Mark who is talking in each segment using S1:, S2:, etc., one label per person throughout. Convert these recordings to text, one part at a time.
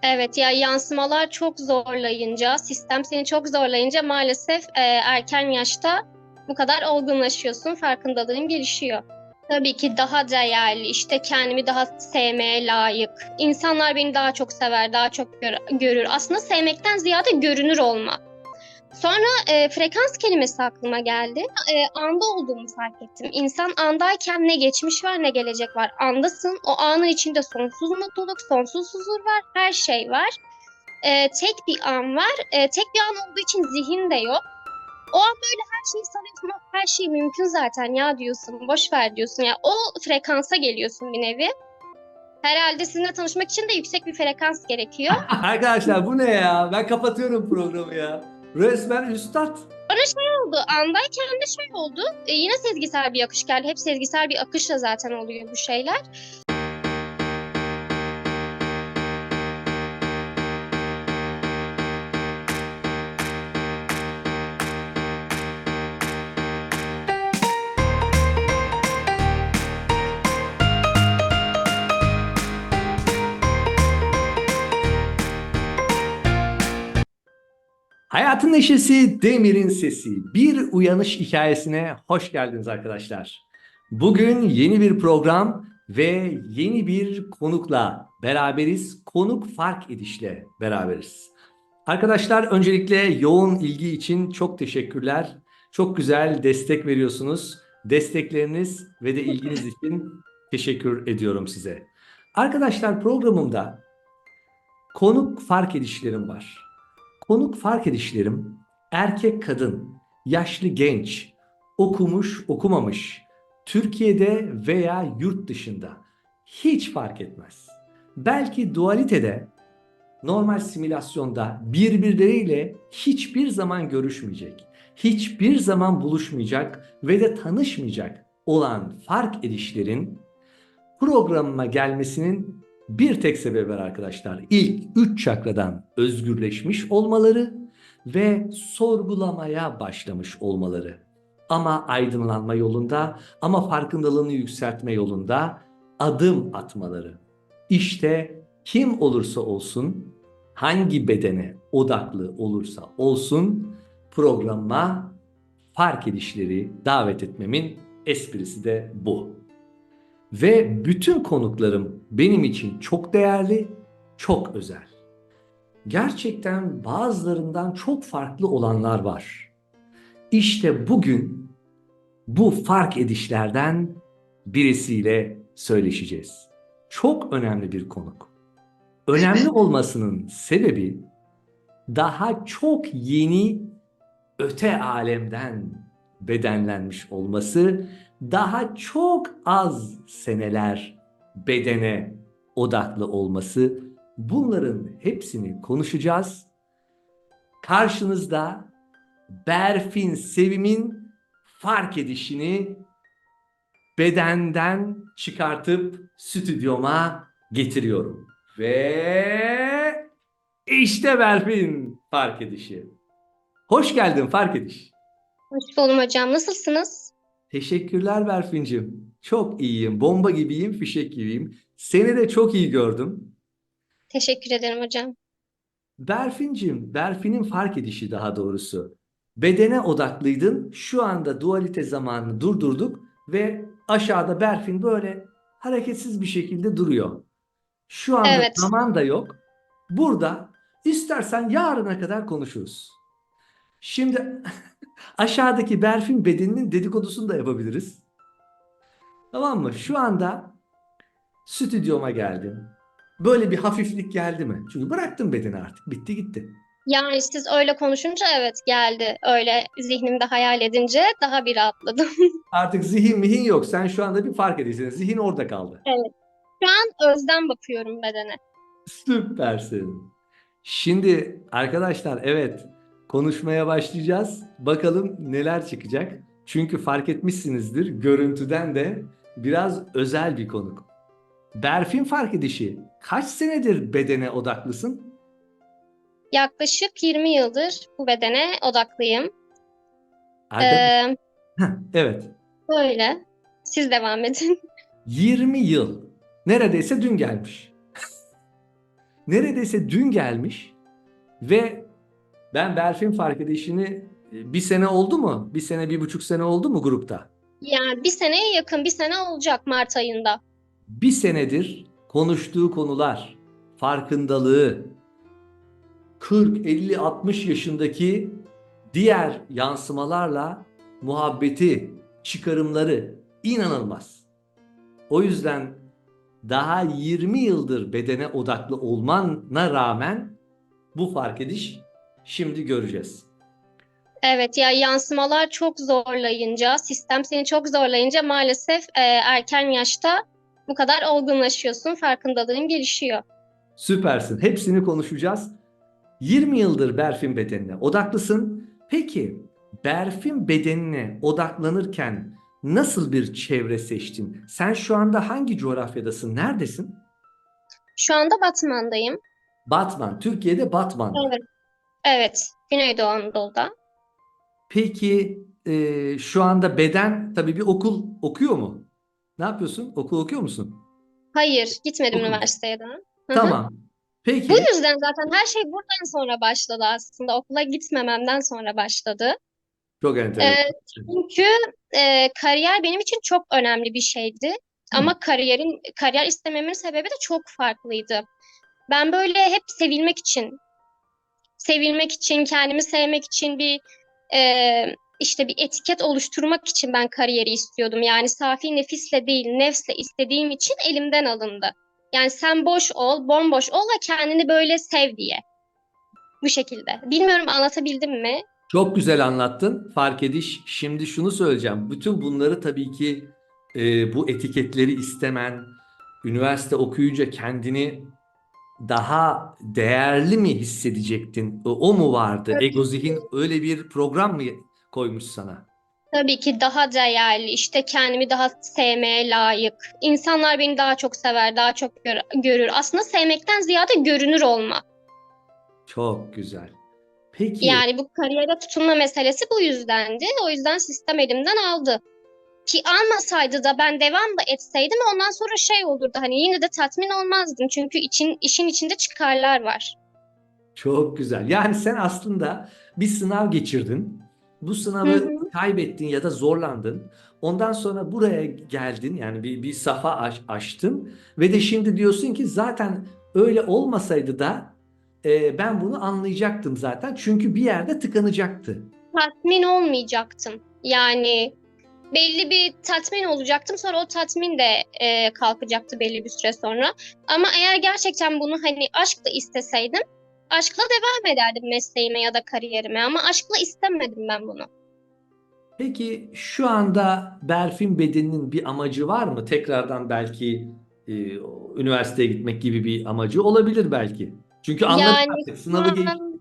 S1: Evet ya, yansımalar çok zorlayınca, sistem seni çok zorlayınca maalesef erken yaşta bu kadar olgunlaşıyorsun, farkındalığın gelişiyor. Tabii ki daha değerli, işte kendimi daha sevmeye layık. İnsanlar beni daha çok sever, daha çok görür. Aslında sevmekten ziyade görünür olma. Sonra frekans kelimesi aklıma geldi. Anda olduğumu fark ettim. İnsan andayken ne geçmiş var ne gelecek var. Andasın, o anın içinde sonsuz mutluluk, sonsuz huzur var, her şey var. Tek bir an var. Tek bir an olduğu için zihin de yok. O an böyle her şeyi sanıyorsun, "Ah, her şey mümkün zaten ya," diyorsun, boş ver diyorsun. Ya o frekansa geliyorsun bir nevi. Herhalde sizinle tanışmak için de yüksek bir frekans gerekiyor.
S2: Arkadaşlar bu ne ya? Ben kapatıyorum programı ya. Resmen üstad.
S1: Sonra şey oldu, andayken de şey oldu. Yine sezgisel bir akış geldi. Hep sezgisel bir akışla zaten oluyor bu şeyler.
S2: Hayatın neşesi, Demir'in sesi. Bir uyanış hikayesine hoş geldiniz arkadaşlar. Bugün yeni bir program ve yeni bir konukla beraberiz. Konuk fark edişle beraberiz. Arkadaşlar öncelikle yoğun ilgi için çok teşekkürler. Çok güzel destek veriyorsunuz. Destekleriniz ve de ilginiz için teşekkür ediyorum size. Arkadaşlar programımda konuk fark edişlerim var. Konuk fark edişlerim erkek kadın, yaşlı genç, okumuş okumamış, Türkiye'de veya yurt dışında hiç fark etmez. Belki dualitede, normal simülasyonda birbirleriyle hiçbir zaman görüşmeyecek, hiçbir zaman buluşmayacak ve de tanışmayacak olan fark edişlerin programıma gelmesinin bir tek sebebi var arkadaşlar. İlk 3 çakradan özgürleşmiş olmaları ve sorgulamaya başlamış olmaları. Ama aydınlanma yolunda, ama farkındalığını yükseltme yolunda adım atmaları. İşte kim olursa olsun, hangi bedene odaklı olursa olsun programıma fark edişleri davet etmemin esprisi de bu. Ve bütün konuklarım benim için çok değerli, çok özel. Gerçekten bazılarından çok farklı olanlar var. İşte bugün bu fark edişlerden birisiyle söyleşeceğiz. Çok önemli bir konuk. Önemli olmasının sebebi daha çok yeni öte alemden bedenlenmiş olması, daha çok az seneler bedene odaklı olması, bunların hepsini konuşacağız. Karşınızda Berfin Sevim'in fark edişini bedenden çıkartıp stüdyoma getiriyorum. Ve işte Berfin fark edişi. Hoş geldin fark ediş.
S1: Hoş buldum hocam. Nasılsınız?
S2: Teşekkürler Berfin'cim. Çok iyiyim, bomba gibiyim, fişek gibiyim. Seni de çok iyi gördüm.
S1: Teşekkür ederim hocam.
S2: Berfin'cim, Berfin'in fark edişi daha doğrusu. Bedene odaklıydın, şu anda dualite zamanını durdurduk ve aşağıda Berfin böyle hareketsiz bir şekilde duruyor. Şu anda
S1: Evet.
S2: zaman da yok. Burada istersen yarına kadar konuşuruz. Şimdi aşağıdaki Berfin bedeninin dedikodusunu da yapabiliriz. Tamam mı? Şu anda stüdyoma geldim. Böyle bir hafiflik geldi mi? Çünkü bıraktım bedeni artık. Bitti gitti.
S1: Yani siz öyle konuşunca evet geldi. Öyle zihnimde hayal edince daha bir rahatladım.
S2: Artık zihin mihin yok. Sen şu anda bir fark ediyorsun. Zihin orada kaldı.
S1: Evet. Şu an özden bakıyorum bedene.
S2: Süpersin. Şimdi arkadaşlar evet konuşmaya başlayacağız. Bakalım neler çıkacak. Çünkü fark etmişsinizdir görüntüden de biraz özel bir konuk. Berfin fark edişi kaç senedir bedene odaklısın?
S1: Yaklaşık 20 yıldır bu bedene odaklıyım.
S2: Arkadaş,
S1: Ee,
S2: evet.
S1: Böyle. Siz devam edin.
S2: 20 yıl. Neredeyse dün gelmiş. neredeyse dün gelmiş ve ben Berfin fark edişini bir sene oldu mu? Bir sene, 1,5 sene oldu mu grupta?
S1: Yani bir seneye yakın, bir sene olacak Mart ayında.
S2: Bir senedir konuştuğu konular, farkındalığı, 40, 50, 60 yaşındaki diğer yansımalarla muhabbeti, çıkarımları inanılmaz. O yüzden daha 20 yıldır bedene odaklı olmana rağmen bu fark ediş şimdi göreceğiz.
S1: Evet ya, yansımalar çok zorlayınca, sistem seni çok zorlayınca maalesef erken yaşta bu kadar olgunlaşıyorsun, farkındalığın gelişiyor.
S2: Süpersin. Hepsini konuşacağız. 20 yıldır Berfin bedenine odaklısın. Peki Berfin bedenine odaklanırken nasıl bir çevre seçtin? Sen şu anda hangi coğrafyadasın? Neredesin?
S1: Şu anda Batman'dayım.
S2: Batman. Türkiye'de Batman'da.
S1: Evet, evet. Güneydoğu Anadolu'da.
S2: Peki şu anda beden tabii bir okul okuyor mu? Ne yapıyorsun? Okul okuyor musun?
S1: Hayır, gitmedim
S2: Okuyorsun.
S1: üniversiteye daha. Hı hı.
S2: Tamam.
S1: Bu
S2: Peki.
S1: yüzden zaten her şey buradan sonra başladı aslında. Okula gitmememden sonra başladı.
S2: Çok
S1: Ee,
S2: enteresan.
S1: Çünkü kariyer benim için çok önemli bir şeydi.
S2: Hı,
S1: Ama kariyer istememin sebebi de çok farklıydı. Ben böyle hep sevilmek için, kendimi sevmek için işte bir etiket oluşturmak için ben kariyeri istiyordum. Yani safi nefisle değil, nefsle istediğim için elimden alındı. Yani sen boş ol, bomboş ol ve kendini böyle sev diye. Bu şekilde. Bilmiyorum, anlatabildim mi?
S2: çok güzel anlattın. Fark ediş. Şimdi şunu söyleyeceğim. Bütün bunları tabii ki bu etiketleri istemen, üniversite okuyunca kendini daha değerli mi hissedecektin? O mu vardı?
S1: Tabii
S2: Ego
S1: ki.
S2: zihin öyle bir program mı koymuş sana?
S1: Tabii ki daha değerli, işte kendimi daha sevmeye layık. İnsanlar beni daha çok sever, daha çok görür. Aslında sevmekten ziyade görünür olma.
S2: Çok güzel. Peki.
S1: Yani bu kariyere tutunma meselesi bu yüzdendi. O yüzden sistem elimden aldı. Ki almasaydı da ben devam da etseydim ondan sonra şey olurdu, hani yine de tatmin olmazdım. Çünkü işin içinde çıkarlar var.
S2: Çok güzel. Yani sen aslında bir sınav geçirdin. Bu
S1: Hı
S2: sınavı
S1: hı.
S2: kaybettin ya da zorlandın. Ondan sonra buraya geldin. Yani bir safa açtın. Ve de şimdi diyorsun ki zaten öyle olmasaydı da ben bunu anlayacaktım zaten. Çünkü bir yerde tıkanacaktı.
S1: Tatmin olmayacaktım. Yani belli bir tatmin olacaktım. Sonra o tatmin de kalkacaktı belli bir süre sonra. Ama eğer gerçekten bunu hani aşkla isteseydim, aşkla devam ederdim mesleğime ya da kariyerime. Ama aşkla istemedim ben bunu.
S2: Peki şu anda Berfin bedeninin bir amacı var mı? Tekrardan belki üniversiteye gitmek gibi bir amacı olabilir belki. Çünkü anladı
S1: Yani
S2: artık
S1: şu
S2: sınavı geç.
S1: an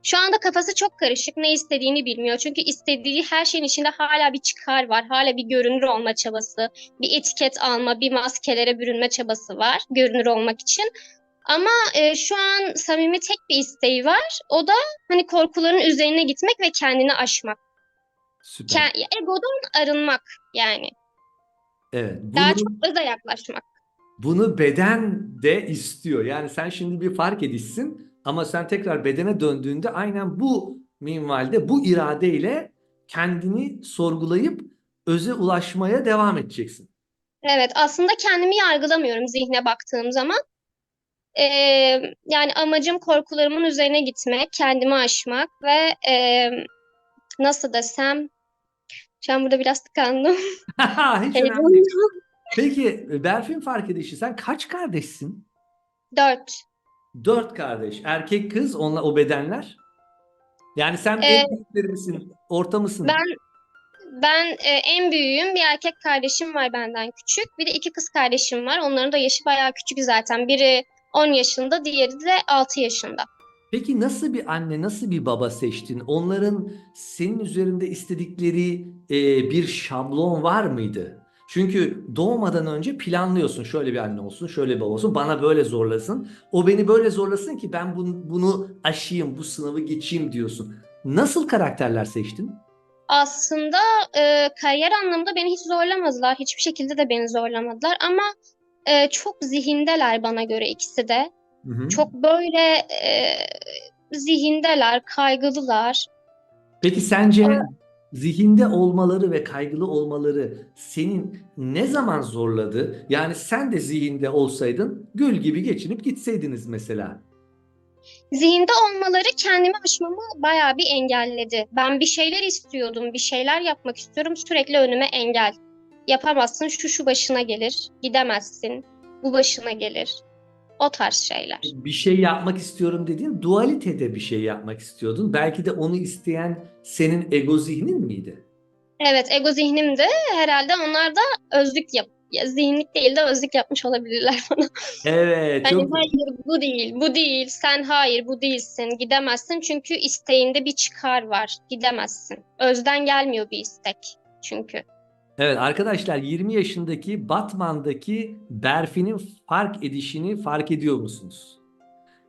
S1: Şu anda kafası çok karışık. Ne istediğini bilmiyor. Çünkü istediği her şeyin içinde hala bir çıkar var. Hala bir görünür olma çabası, bir etiket alma, bir maskelere bürünme çabası var görünür olmak için. Ama şu an samimi tek bir isteği var. O da hani korkuların üzerine gitmek ve kendini aşmak.
S2: Süper.
S1: Egodan arınmak yani.
S2: Evet,
S1: Daha
S2: bunu
S1: çok öze yaklaşmak.
S2: bunu beden de istiyor. Yani sen şimdi bir fark edişsin ama sen tekrar bedene döndüğünde aynen bu minvalde, bu iradeyle kendini sorgulayıp öze ulaşmaya devam edeceksin.
S1: Evet, aslında kendimi yargılamıyorum zihne baktığım zaman. E, Yani amacım korkularımın üzerine gitmek, kendimi aşmak ve nasıl desem, şu an burada biraz tıkandım.
S2: Hiç önemli değil.
S1: Heyecanlı.
S2: Peki Berfin fark edişi sen kaç kardeşsin?
S1: 4.
S2: 4 kardeş. Erkek kız o bedenler. Yani sen
S1: E,
S2: en büyükleri misin? Orta
S1: ben
S2: mısın?
S1: en büyüğüm, bir erkek kardeşim var benden küçük. Bir de iki kız kardeşim var. Onların da yaşı bayağı küçük zaten. Biri 10 yaşında, diğeri de 6 yaşında.
S2: Peki nasıl bir anne, nasıl bir baba seçtin? Onların senin üzerinde istedikleri bir şablon var mıydı? Çünkü doğmadan önce planlıyorsun. Şöyle bir anne olsun, şöyle bir baba olsun, bana böyle zorlasın. O beni böyle zorlasın ki ben bunu aşayım, bu sınavı geçeyim diyorsun. Nasıl karakterler seçtin?
S1: Aslında kariyer anlamında beni hiç zorlamadılar. Hiçbir şekilde de beni zorlamadılar. Ama çok zihindeler bana göre ikisi de.
S2: Hı hı.
S1: Çok böyle zihindeler, kaygılılar.
S2: Peki sence zihinde olmaları ve kaygılı olmaları senin ne zaman zorladı? Yani sen de zihinde olsaydın gül gibi geçinip gitseydiniz mesela.
S1: Zihinde olmaları kendimi aşmamı bayağı bir engelledi. Ben bir şeyler istiyordum, bir şeyler yapmak istiyorum. Sürekli önüme engel. Yapamazsın, şu başına gelir. Gidemezsin, bu başına gelir. O tarz şeyler.
S2: Bir şey yapmak istiyorum dediğin dualitede bir şey yapmak istiyordun. Belki de onu isteyen senin ego zihnin miydi?
S1: Evet, ego zihnimde herhalde onlar da özlük ya, zihinlik değil de özlük yapmış olabilirler bana.
S2: Evet,
S1: Hani
S2: çok
S1: hayır bu değil, bu değil. Sen hayır bu değilsin. Gidemezsin çünkü isteğinde bir çıkar var. Gidemezsin. Özden gelmiyor bir istek çünkü.
S2: Evet arkadaşlar 20 yaşındaki Batman'daki Berfi'nin fark edişini fark ediyor musunuz?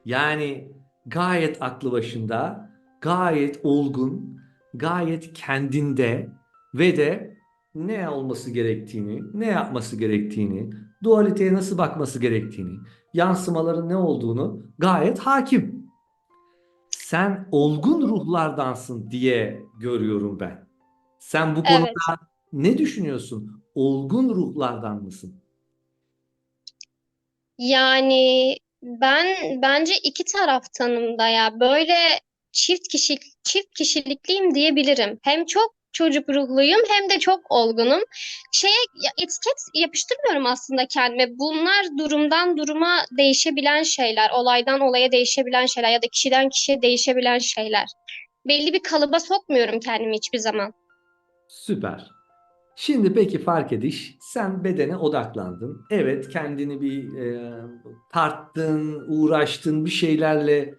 S2: Yani gayet aklı başında, gayet olgun, gayet kendinde ve de ne olması gerektiğini, ne yapması gerektiğini, dualiteye nasıl bakması gerektiğini, yansımaların ne olduğunu gayet hakim. Sen olgun ruhlardansın diye görüyorum ben. Sen bu konuda
S1: Evet.
S2: ne düşünüyorsun? Olgun ruhlardan mısın?
S1: Yani bence iki taraftanım da ya. Böyle çift kişilikliyim diyebilirim. Hem çok çocuk ruhluyum hem de çok olgunum. Etiket yapıştırmıyorum aslında kendime. Bunlar durumdan duruma değişebilen şeyler, olaydan olaya değişebilen şeyler ya da kişiden kişiye değişebilen şeyler. Belli bir kalıba sokmuyorum kendimi hiçbir zaman.
S2: Süper. Şimdi peki fark ediş, sen bedene odaklandın. Evet, kendini bir tarttın, uğraştın, bir şeylerle,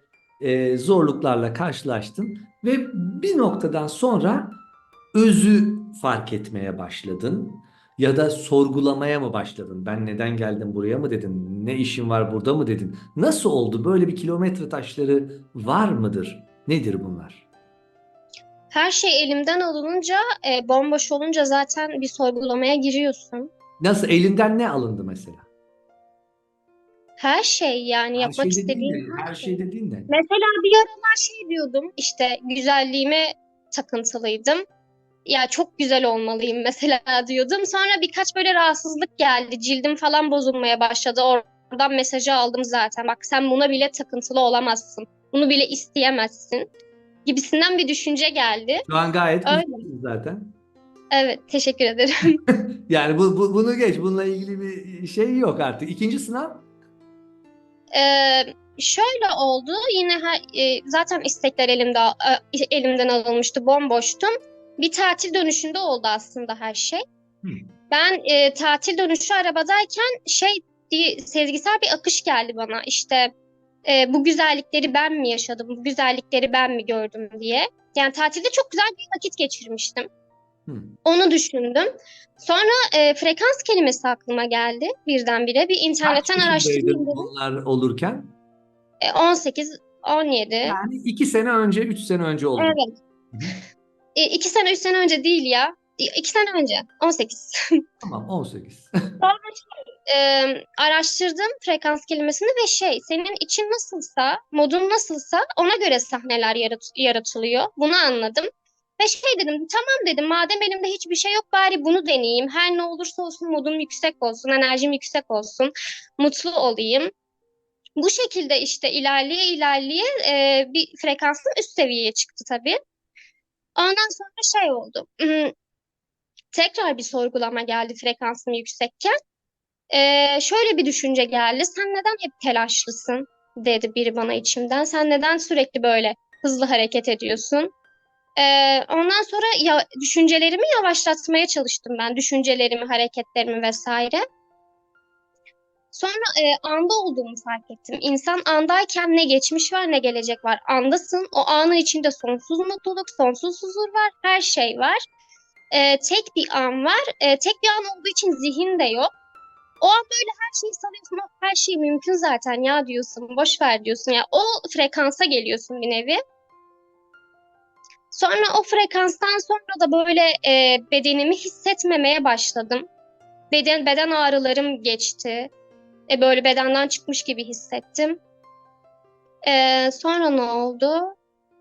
S2: zorluklarla karşılaştın ve bir noktadan sonra özü fark etmeye başladın ya da sorgulamaya mı başladın? Ben neden geldim buraya mı dedin? Ne işim var burada mı dedin? Nasıl oldu? Böyle bir kilometre taşları var mıdır? Nedir bunlar?
S1: Her şey elimden alınınca, bomboş olunca zaten bir sorgulamaya giriyorsun.
S2: Nasıl elinden ne alındı mesela?
S1: Her şey yani
S2: Her
S1: yapmak
S2: şey dediğin
S1: istediğim
S2: ne?
S1: her
S2: Her
S1: şey.
S2: şey dediğin ne?
S1: Mesela bir aralar şey diyordum işte güzelliğime takıntılıydım. Ya çok güzel olmalıyım mesela diyordum. Sonra birkaç böyle rahatsızlık geldi. Cildim falan bozulmaya başladı. Oradan mesajı aldım zaten. Bak sen buna bile takıntılı olamazsın. Bunu bile isteyemezsin gibisinden bir düşünce geldi.
S2: Şu an gayet
S1: Öyle.
S2: güzelsin zaten.
S1: Evet, teşekkür ederim.
S2: Yani bunu geç. Bununla ilgili bir şey yok artık. İkinci sınav.
S1: Şöyle oldu. Zaten istekler elimden alınmıştı. Bomboştum. Bir tatil dönüşünde oldu aslında her şey.
S2: Hmm.
S1: Ben tatil dönüşü arabadayken sezgisel bir akış geldi bana. İşte bu güzellikleri ben mi yaşadım? Bu güzellikleri ben mi gördüm diye. Yani tatilde çok güzel bir vakit geçirmiştim.
S2: Hmm.
S1: Onu düşündüm. Sonra frekans kelimesi aklıma geldi birdenbire. Bir
S2: Kaç
S1: internetten araştırayım
S2: yaşındaydın
S1: dedim.
S2: bunlar olurken?
S1: 18, 17.
S2: Yani 2 sene önce, 3 sene önce oldu.
S1: Evet.
S2: Hı hı.
S1: 2 sene 3 sene önce değil ya. 2 sene önce. 18.
S2: Tamam 18.
S1: Sonra araştırdım frekans kelimesini ve senin için nasılsa, modun nasılsa ona göre sahneler yaratılıyor. Bunu anladım. Ve dedim, tamam dedim, madem elimde hiçbir şey yok bari bunu deneyeyim. Her ne olursa olsun modum yüksek olsun, enerjim yüksek olsun, mutlu olayım. Bu şekilde işte ilerleye ilerleye bir frekansım üst seviyeye çıktı tabii. Ondan sonra oldu. Tekrar bir sorgulama geldi frekansım yüksekken. Şöyle bir düşünce geldi. Sen neden hep telaşlısın? Dedi biri bana içimden. Sen neden sürekli böyle hızlı hareket ediyorsun? Ondan sonra düşüncelerimi yavaşlatmaya çalıştım ben. Düşüncelerimi, hareketlerimi vesaire. Sonra anda olduğumu fark ettim. İnsan andayken ne geçmiş var ne gelecek var. Andasın. O anın içinde sonsuz mutluluk, sonsuz huzur var. Her şey var. Tek bir an var. Tek bir an olduğu için zihin de yok. O an böyle her şeyi sanıyorsun. "Oh, her şey mümkün zaten ya" diyorsun. Boş ver diyorsun ya. O frekansa geliyorsun bir nevi. Sonra o frekanstan sonra da böyle bedenimi hissetmemeye başladım. Beden ağrılarım geçti. Böyle bedenden çıkmış gibi hissettim. Sonra ne oldu?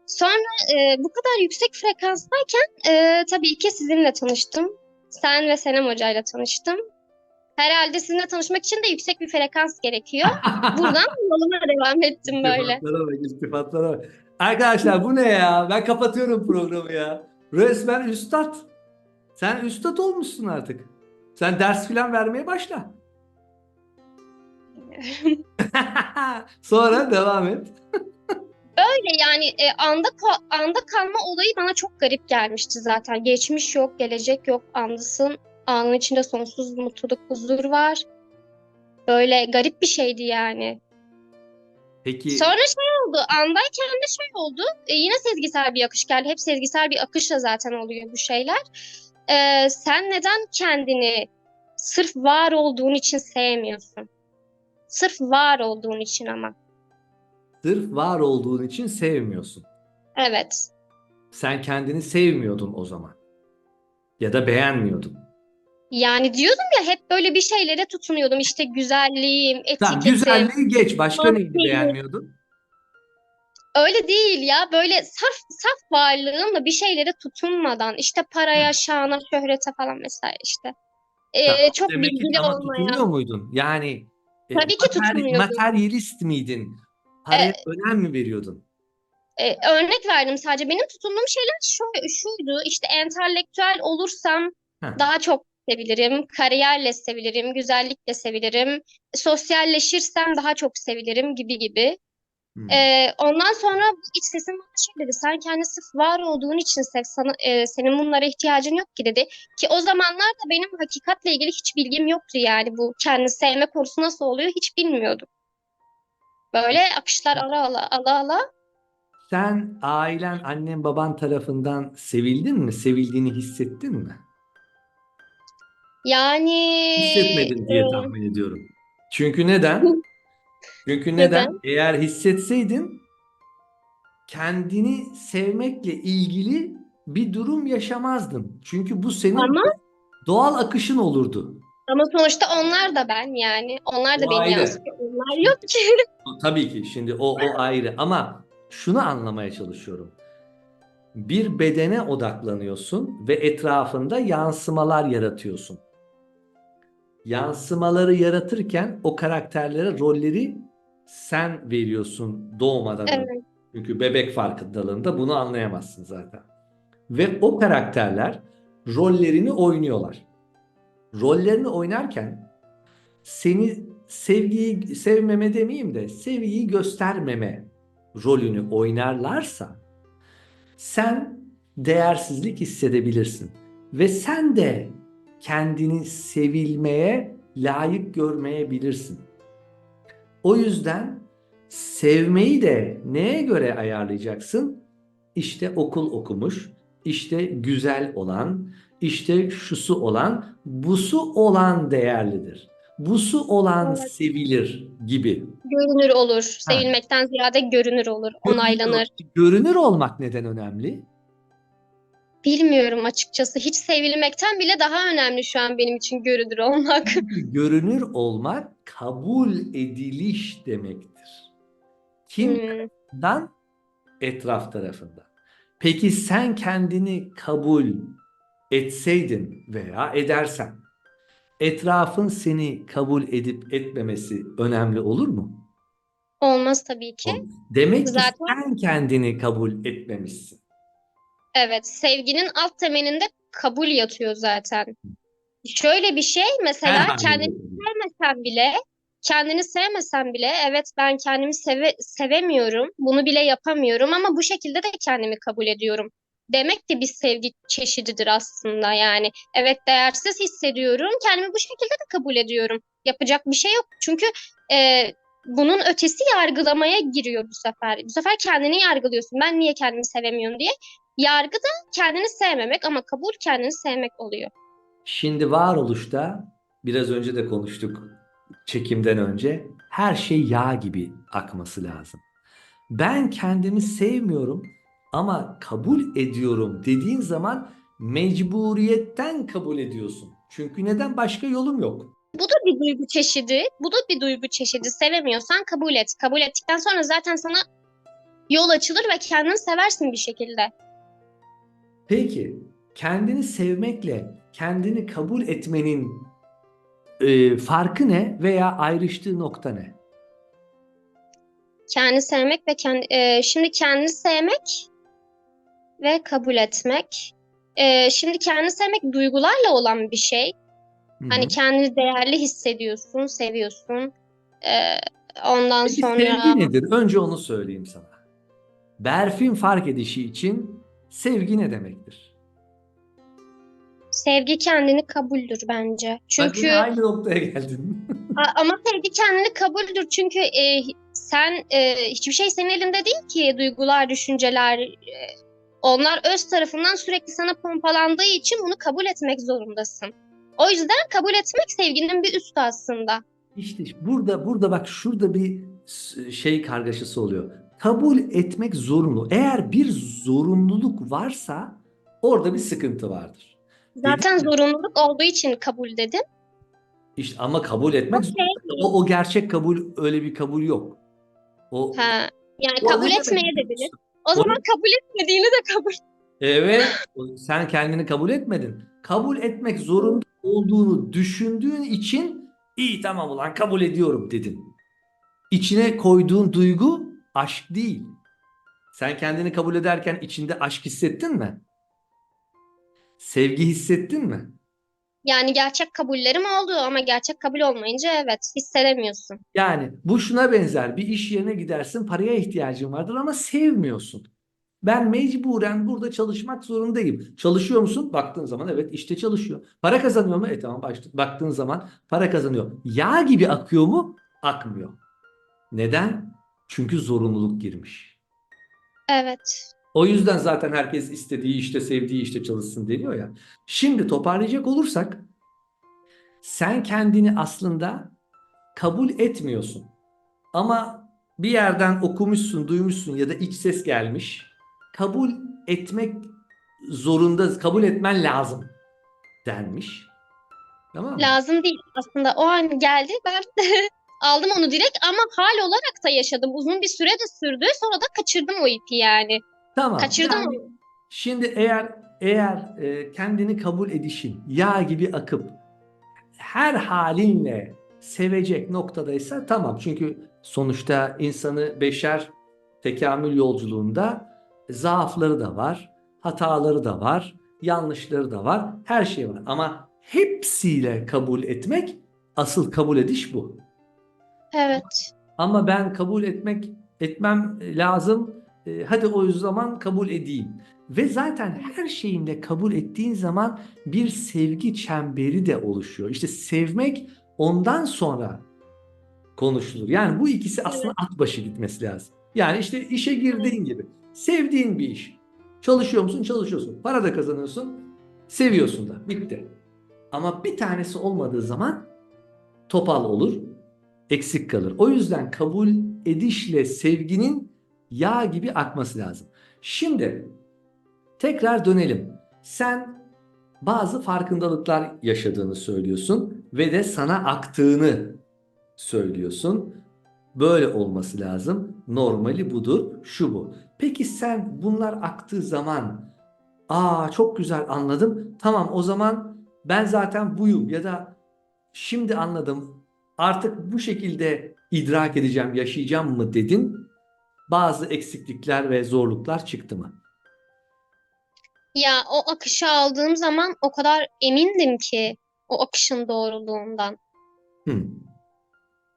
S1: Sonra bu kadar yüksek frekanstayken tabii ki sizinle tanıştım. Sen ve Senem Hoca'yla tanıştım. Herhalde sizinle tanışmak için de yüksek bir frekans gerekiyor. Buradan yoluma devam ettim böyle.
S2: İltifatlara bak, iltifatlara bak. Arkadaşlar bu ne ya? Ben kapatıyorum programı ya. Resmen üstad. Sen üstad olmuşsun artık. Sen ders falan vermeye başla. Sonra devam et.
S1: Öyle yani anda kalma olayı bana çok garip gelmişti zaten. Geçmiş yok, gelecek yok, andasın. Anın içinde sonsuz mutluluk, huzur var. Böyle garip bir şeydi yani.
S2: Peki
S1: Sonra şey oldu, andayken de şey oldu. Yine sezgisel bir akış geldi. Hep sezgisel bir akışla zaten oluyor bu şeyler. Sen neden kendini sırf var olduğun için sevmiyorsun? Sırf var olduğun için ama.
S2: sırf var olduğun için sevmiyorsun.
S1: Evet.
S2: Sen kendini sevmiyordun o zaman. Ya da beğenmiyordun.
S1: Yani diyordum ya hep böyle bir şeylere tutunuyordum. İşte güzelliğim,
S2: Tamam,
S1: etiketim,
S2: güzelliği geç. Başka neyini
S1: maskeyim.
S2: beğenmiyordun?
S1: Öyle değil ya. Böyle saf varlığımla bir şeylere tutunmadan işte paraya, şana, şöhrete falan vesaire işte.
S2: Tamam.
S1: Çok
S2: Demek ki
S1: bilgili
S2: ama tutunmuyor
S1: olmayan.
S2: muydun? Yani
S1: Tabii ki tutunmuyordum.
S2: materyalist miydin? Paraya
S1: E,
S2: önem mi veriyordun?
S1: Örnek verdim sadece. Benim tutunduğum şeyler şuydu. İşte entelektüel olursam
S2: Heh.
S1: daha çok sevilirim. Kariyerle sevilirim. Güzellikle sevilirim. Sosyalleşirsem daha çok sevilirim gibi gibi.
S2: Hmm.
S1: Ondan sonra iç sesim bana şey dedi. Sen kendi sırf var olduğun için sev. Senin bunlara ihtiyacın yok ki dedi. Ki o zamanlar da benim hakikatle ilgili hiç bilgim yoktu yani. Bu kendi sevme konusu nasıl oluyor hiç bilmiyordum. Böyle akışlar ala ala.
S2: Sen ailen, annen, baban tarafından sevildin mi? Sevildiğini hissettin mi?
S1: Yani
S2: Hissetmedin diye tahmin ediyorum. Çünkü neden? Çünkü neden?
S1: neden?
S2: Eğer hissetseydin kendini sevmekle ilgili bir durum yaşamazdın. Çünkü bu senin
S1: Ama
S2: doğal akışın olurdu.
S1: ama sonuçta onlar da ben yani. Onlar da
S2: O
S1: beni
S2: ayrı.
S1: yansıtıyor. Onlar
S2: Şimdi,
S1: yok ki.
S2: tabii ki şimdi o ayrı ama şunu anlamaya çalışıyorum. Bir bedene odaklanıyorsun ve etrafında yansımalar yaratıyorsun. Yansımaları yaratırken o karakterlere rolleri sen veriyorsun doğmadan önce.
S1: Evet,
S2: Çünkü bebek farkındalığında bunu anlayamazsın zaten. Ve o karakterler rollerini oynuyorlar. Rollerini oynarken seni sevgiyi sevmeme demeyeyim de sevgiyi göstermeme rolünü oynarlarsa sen değersizlik hissedebilirsin ve sen de kendini sevilmeye layık görmeyebilirsin. O yüzden sevmeyi de neye göre ayarlayacaksın? İşte okul okumuş, işte güzel olan, işte şusu olan, busu olan değerlidir. Busu olan
S1: evet.
S2: sevilir gibi.
S1: Görünür olur.
S2: Ha,
S1: Sevilmekten ziyade görünür olur.
S2: görünür,
S1: Onaylanır.
S2: görünür olmak neden önemli?
S1: Bilmiyorum açıkçası. Hiç sevilmekten bile daha önemli şu an benim için görünür olmak.
S2: Çünkü görünür olmak kabul ediliş demektir. Kim
S1: Hmm,
S2: tarafından? Etraf tarafından. Peki sen kendini kabul etseydin veya edersen, etrafın seni kabul edip etmemesi önemli olur mu?
S1: olmaz tabii ki.
S2: Olmaz. Demek ki
S1: Zaten
S2: sen kendini kabul etmemişsin.
S1: evet, sevginin alt temelinde kabul yatıyor zaten. Şöyle bir şey
S2: Her
S1: mesela
S2: halinde.
S1: kendini sevmesen bile evet ben kendimi sevemiyorum. Bunu bile yapamıyorum ama bu şekilde de kendimi kabul ediyorum. Demek ki bir sevgi çeşididir aslında yani. Evet değersiz hissediyorum. Kendimi bu şekilde de kabul ediyorum. Yapacak bir şey yok. Çünkü e, bunun ötesi yargılamaya giriyor bu sefer. Bu sefer kendini yargılıyorsun. Ben niye kendimi sevemiyorum diye. Yargı da kendini sevmemek ama kabul kendini sevmek oluyor.
S2: Şimdi varoluşta biraz önce de konuştuk çekimden önce her şey yağ gibi akması lazım. Ben kendimi sevmiyorum ama kabul ediyorum dediğin zaman mecburiyetten kabul ediyorsun. Çünkü neden? Başka yolum yok.
S1: Bu da bir duygu çeşidi. Bu da bir duygu çeşidi. Sevemiyorsan kabul et. Kabul ettikten sonra zaten sana yol açılır ve kendini seversin bir şekilde.
S2: Peki, kendini sevmekle kendini kabul etmenin farkı ne veya ayrıştığı nokta ne?
S1: Kendini sevmek ve şimdi kendini sevmek ve kabul etmek. Şimdi kendini sevmek duygularla olan bir şey.
S2: Hı
S1: Hani
S2: hı.
S1: kendini değerli hissediyorsun, seviyorsun. Ee, ondan
S2: Peki sevgi
S1: sonra
S2: nedir? Önce onu söyleyeyim sana. Berfin fark edişi için sevgi ne demektir?
S1: sevgi kendini kabuldür bence.
S2: Bak yine
S1: Çünkü
S2: aynı noktaya geldin.
S1: ama sevgi kendini kabuldür. Çünkü sen hiçbir şey senin elinde değil ki. Duygular, düşünceler, onlar öz tarafından sürekli sana pompalandığı için bunu kabul etmek zorundasın. O yüzden kabul etmek sevginin bir üstü aslında.
S2: İşte burada bak şurada bir şey kargaşası oluyor. Kabul etmek zorunlu. Eğer bir zorunluluk varsa orada bir sıkıntı vardır. Dedim
S1: Zaten
S2: ya,
S1: zorunluluk olduğu için kabul dedin.
S2: işte ama kabul
S1: O
S2: etmek
S1: şey
S2: zorunda.
S1: değil.
S2: O gerçek kabul, öyle bir kabul yok. O
S1: Ha, yani
S2: o
S1: kabul
S2: ne demek
S1: etmeye
S2: biliyor
S1: de bilir.
S2: musun?
S1: O
S2: O
S1: zaman kabul etmediğini de kabul.
S2: evet, sen kendini kabul etmedin. Kabul etmek zorunda olduğunu düşündüğün için iyi tamam ulan kabul ediyorum dedin. İçine koyduğun duygu aşk değil. Sen kendini kabul ederken içinde aşk hissettin mi? Sevgi hissettin mi?
S1: Yani gerçek kabullerim oldu ama gerçek kabul olmayınca evet hissedemiyorsun.
S2: Yani bu şuna benzer. Bir iş yerine gidersin, paraya ihtiyacın vardır ama sevmiyorsun. Ben mecburen burada çalışmak zorundayım. Çalışıyor musun? Baktığın zaman evet işte çalışıyor. Para kazanıyor mu? Tamam baktığın zaman para kazanıyor. Yağ gibi akıyor mu? Akmıyor. Neden? Çünkü zorunluluk girmiş.
S1: Evet.
S2: O yüzden zaten herkes istediği işte, sevdiği işte çalışsın deniyor ya. Şimdi toparlayacak olursak sen kendini aslında kabul etmiyorsun. Ama bir yerden okumuşsun, duymuşsun ya da iç ses gelmiş. Kabul etmek zorunda, kabul etmen lazım denmiş. Tamam mı?
S1: Lazım değil. Aslında o an geldi. Ben aldım onu direkt ama hal olarak da yaşadım. Uzun bir süre de sürdü. Sonra da kaçırdım o ipi yani.
S2: Tamam.
S1: Kaçırdım
S2: Yani
S1: onu.
S2: şimdi eğer kendini kabul edişin yağ gibi akıp her halinle sevecek noktadaysa tamam. Çünkü sonuçta insanı beşer tekamül yolculuğunda zaafları da var, hataları da var, yanlışları da var, her şey var. Ama hepsiyle kabul etmek asıl kabul ediş bu.
S1: Evet.
S2: Ama ben kabul etmem lazım. Hadi o zaman kabul edeyim. Ve zaten her şeyinde kabul ettiğin zaman bir sevgi çemberi de oluşuyor. İşte sevmek ondan sonra konuşulur. Yani bu ikisi aslında
S1: Evet.
S2: at başı gitmesi lazım. Yani işte işe girdiğin gibi. Sevdiğin bir iş. Çalışıyor musun? Çalışıyorsun. Para da kazanıyorsun. Seviyorsun da. Bitti. Ama bir tanesi olmadığı zaman topal olur, eksik kalır. O yüzden kabul edişle sevginin yağ gibi akması lazım. Şimdi tekrar dönelim. Sen bazı farkındalıklar yaşadığını söylüyorsun ve de sana aktığını söylüyorsun. Böyle olması lazım. Normali budur, şu bu. Peki sen bunlar aktığı zaman, çok güzel anladım. Tamam o zaman ben zaten buyum ya da şimdi anladım. Artık bu şekilde idrak edeceğim, yaşayacağım mı dedin. Bazı eksiklikler ve zorluklar çıktı mı?
S1: Ya o akışı aldığım zaman o kadar emindim ki o akışın doğruluğundan.
S2: Hmm. Ve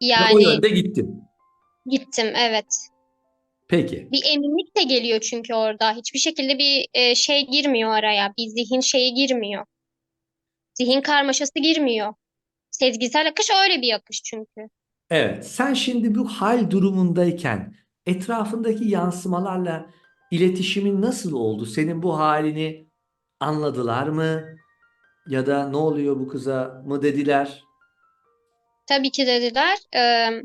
S2: o
S1: Yani
S2: yönde gittin.
S1: gittim evet.
S2: Peki.
S1: Bir eminlik de geliyor çünkü orada. Hiçbir şekilde bir şey girmiyor araya. Bir zihin şeyi girmiyor. Zihin karmaşası girmiyor. Sezgisel akış öyle bir akış çünkü.
S2: Evet, sen şimdi bu hal durumundayken etrafındaki yansımalarla iletişimin nasıl oldu? Senin bu halini anladılar mı? Ya da ne oluyor bu kıza mı dediler?
S1: Tabii ki dediler.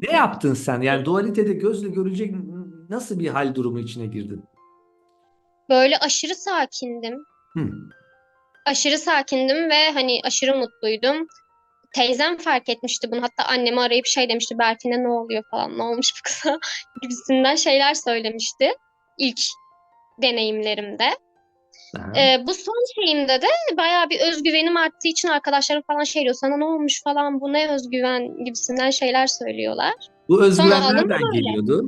S2: Ne yaptın sen? Yani dualitede gözle görülecek nasıl bir hal durumu içine girdin?
S1: Böyle aşırı sakindim.
S2: Hmm.
S1: Aşırı sakindim ve hani aşırı mutluydum. Teyzem fark etmişti bunu. Hatta annemi arayıp şey demişti. Berfin'e ne oluyor falan. Ne olmuş bu kıza gibisinden şeyler söylemişti. İlk deneyimlerimde.
S2: Aha.
S1: Bu son şeyimde de bayağı bir özgüvenim arttığı için arkadaşlarım falan şey diyor. Sana ne olmuş falan, bu ne özgüven gibisinden şeyler söylüyorlar.
S2: Bu
S1: Son
S2: özgüven
S1: aldım
S2: nereden
S1: böyle.
S2: geliyordu?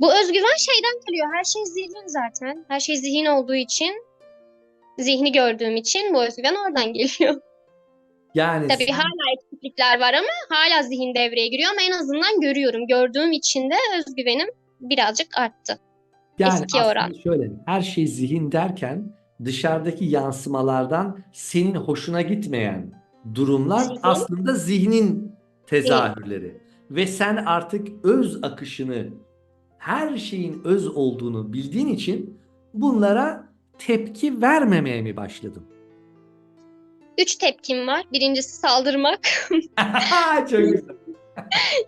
S1: Bu özgüven şeyden geliyor. Her şey zihin zaten. Her şey zihin olduğu için, zihni gördüğüm için bu özgüven oradan geliyor.
S2: Yani
S1: Tabii
S2: sen
S1: hala eksiklikler var ama hala zihin devreye giriyor ama en azından görüyorum. Gördüğüm için de özgüvenim birazcık arttı.
S2: Yani
S1: Eskiye
S2: aslında
S1: oran.
S2: şöyle, her şey zihin derken dışarıdaki yansımalardan senin hoşuna gitmeyen durumlar
S1: Zihin,
S2: aslında zihnin
S1: zihin.
S2: tezahürleri. Ve sen artık öz akışını, her şeyin öz olduğunu bildiğin için bunlara tepki vermemeye mi başladın?
S1: 3 tepkim var. Birincisi saldırmak.
S2: Çok güzel.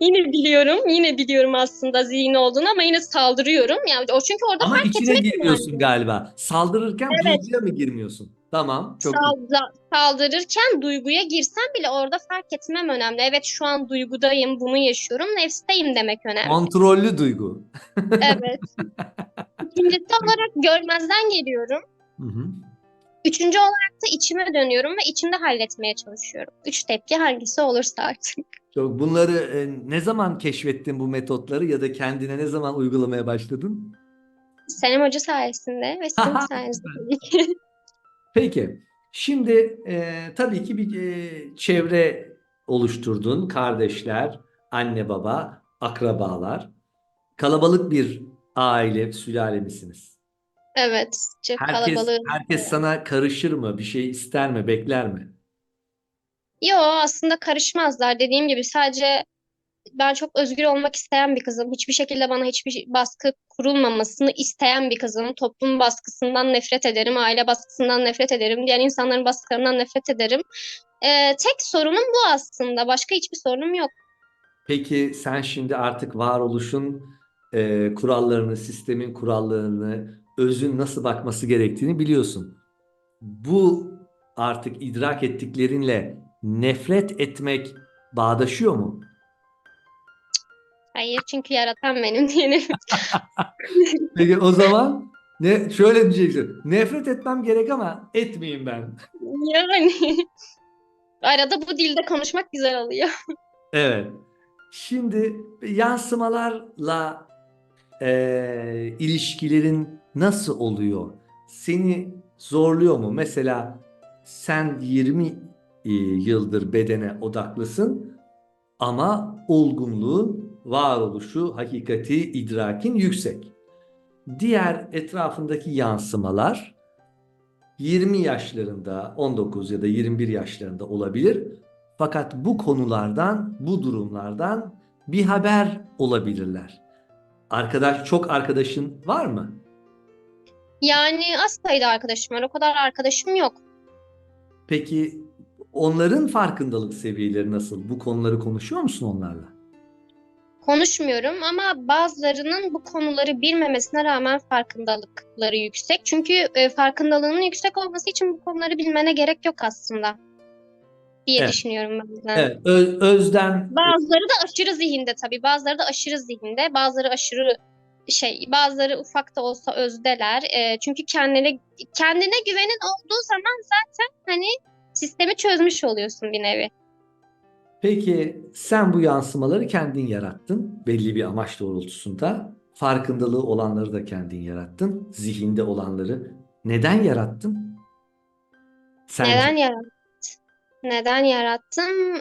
S1: Yine biliyorum aslında zihin olduğunu ama yine saldırıyorum. Yani o çünkü orada
S2: Ama
S1: fark
S2: içine
S1: etmek
S2: girmiyorsun
S1: önemli.
S2: galiba. Saldırırken
S1: Evet,
S2: duyguya mı girmiyorsun? Tamam, çok güzel.
S1: saldırırken duyguya girsem bile orada fark etmem önemli. Evet, şu an duygudayım, bunu yaşıyorum, nefsteyim demek önemli.
S2: Kontrollü duygu.
S1: Evet. İkincisi olarak görmezden geliyorum.
S2: Hı hı.
S1: Üçüncü olarak da içime dönüyorum ve içimde halletmeye çalışıyorum. Üç tepki hangisi olursa artık.
S2: Bunları ne zaman keşfettin bu metotları ya da kendine ne zaman uygulamaya başladın?
S1: Senem Hoca sayesinde ve sizin sayenizde tabii ki.
S2: Peki, şimdi tabii ki bir çevre oluşturdun. Kardeşler, anne baba, akrabalar. Kalabalık bir aile, sülale misiniz?
S1: Evet, çok
S2: Herkes
S1: kalabalığı.
S2: herkes sana karışır mı? Bir şey ister mi? Bekler mi?
S1: Yo, aslında karışmazlar. Dediğim gibi sadece ben çok özgür olmak isteyen bir kızım. Hiçbir şekilde bana hiçbir baskı kurulmamasını isteyen bir kızım. Toplum baskısından nefret ederim, aile baskısından nefret ederim, diğer insanların baskılarından nefret ederim. Tek sorunum bu aslında. Başka hiçbir sorunum yok.
S2: Peki sen şimdi artık varoluşun kurallarını, sistemin kurallarını, özün nasıl bakması gerektiğini biliyorsun. Bu artık idrak ettiklerinle nefret etmek bağdaşıyor mu?
S1: Hayır, çünkü yaratan benim diyelim.
S2: Peki o zaman şöyle diyeceksin. Nefret etmem gerek ama etmeyeyim ben.
S1: Yani arada bu dilde konuşmak güzel oluyor.
S2: Evet. Şimdi yansımalarla ilişkilerin nasıl oluyor? Seni zorluyor mu? Mesela sen 20 yıldır bedene odaklısın ama olgunluğun, varoluşu, hakikati, idrakin yüksek. Diğer etrafındaki yansımalar 20 yaşlarında, 19 ya da 21 yaşlarında olabilir. Fakat bu konulardan, bu durumlardan bir haber olabilirler. Çok arkadaşın var mı?
S1: Yani az sayıda arkadaşım var. O kadar arkadaşım yok.
S2: Peki onların farkındalık seviyeleri nasıl? Bu konuları konuşuyor musun onlarla?
S1: Konuşmuyorum ama bazılarının bu konuları bilmemesine rağmen farkındalıkları yüksek. Çünkü farkındalığının yüksek olması için bu konuları bilmene gerek yok aslında diye
S2: Evet.
S1: düşünüyorum bazen.
S2: Evet. Özden
S1: Bazıları da aşırı zihinde tabii. Bazıları da aşırı zihinde. Bazıları aşırı bazıları ufak da olsa özdeler. Çünkü kendine güvenin olduğu zaman zaten hani sistemi çözmüş oluyorsun bir nevi.
S2: peki sen bu yansımaları kendin yarattın. Belli bir amaç doğrultusunda. Farkındalığı olanları da kendin yarattın. Zihinde olanları. Neden yarattın? Sence?
S1: Neden Neden yarattım?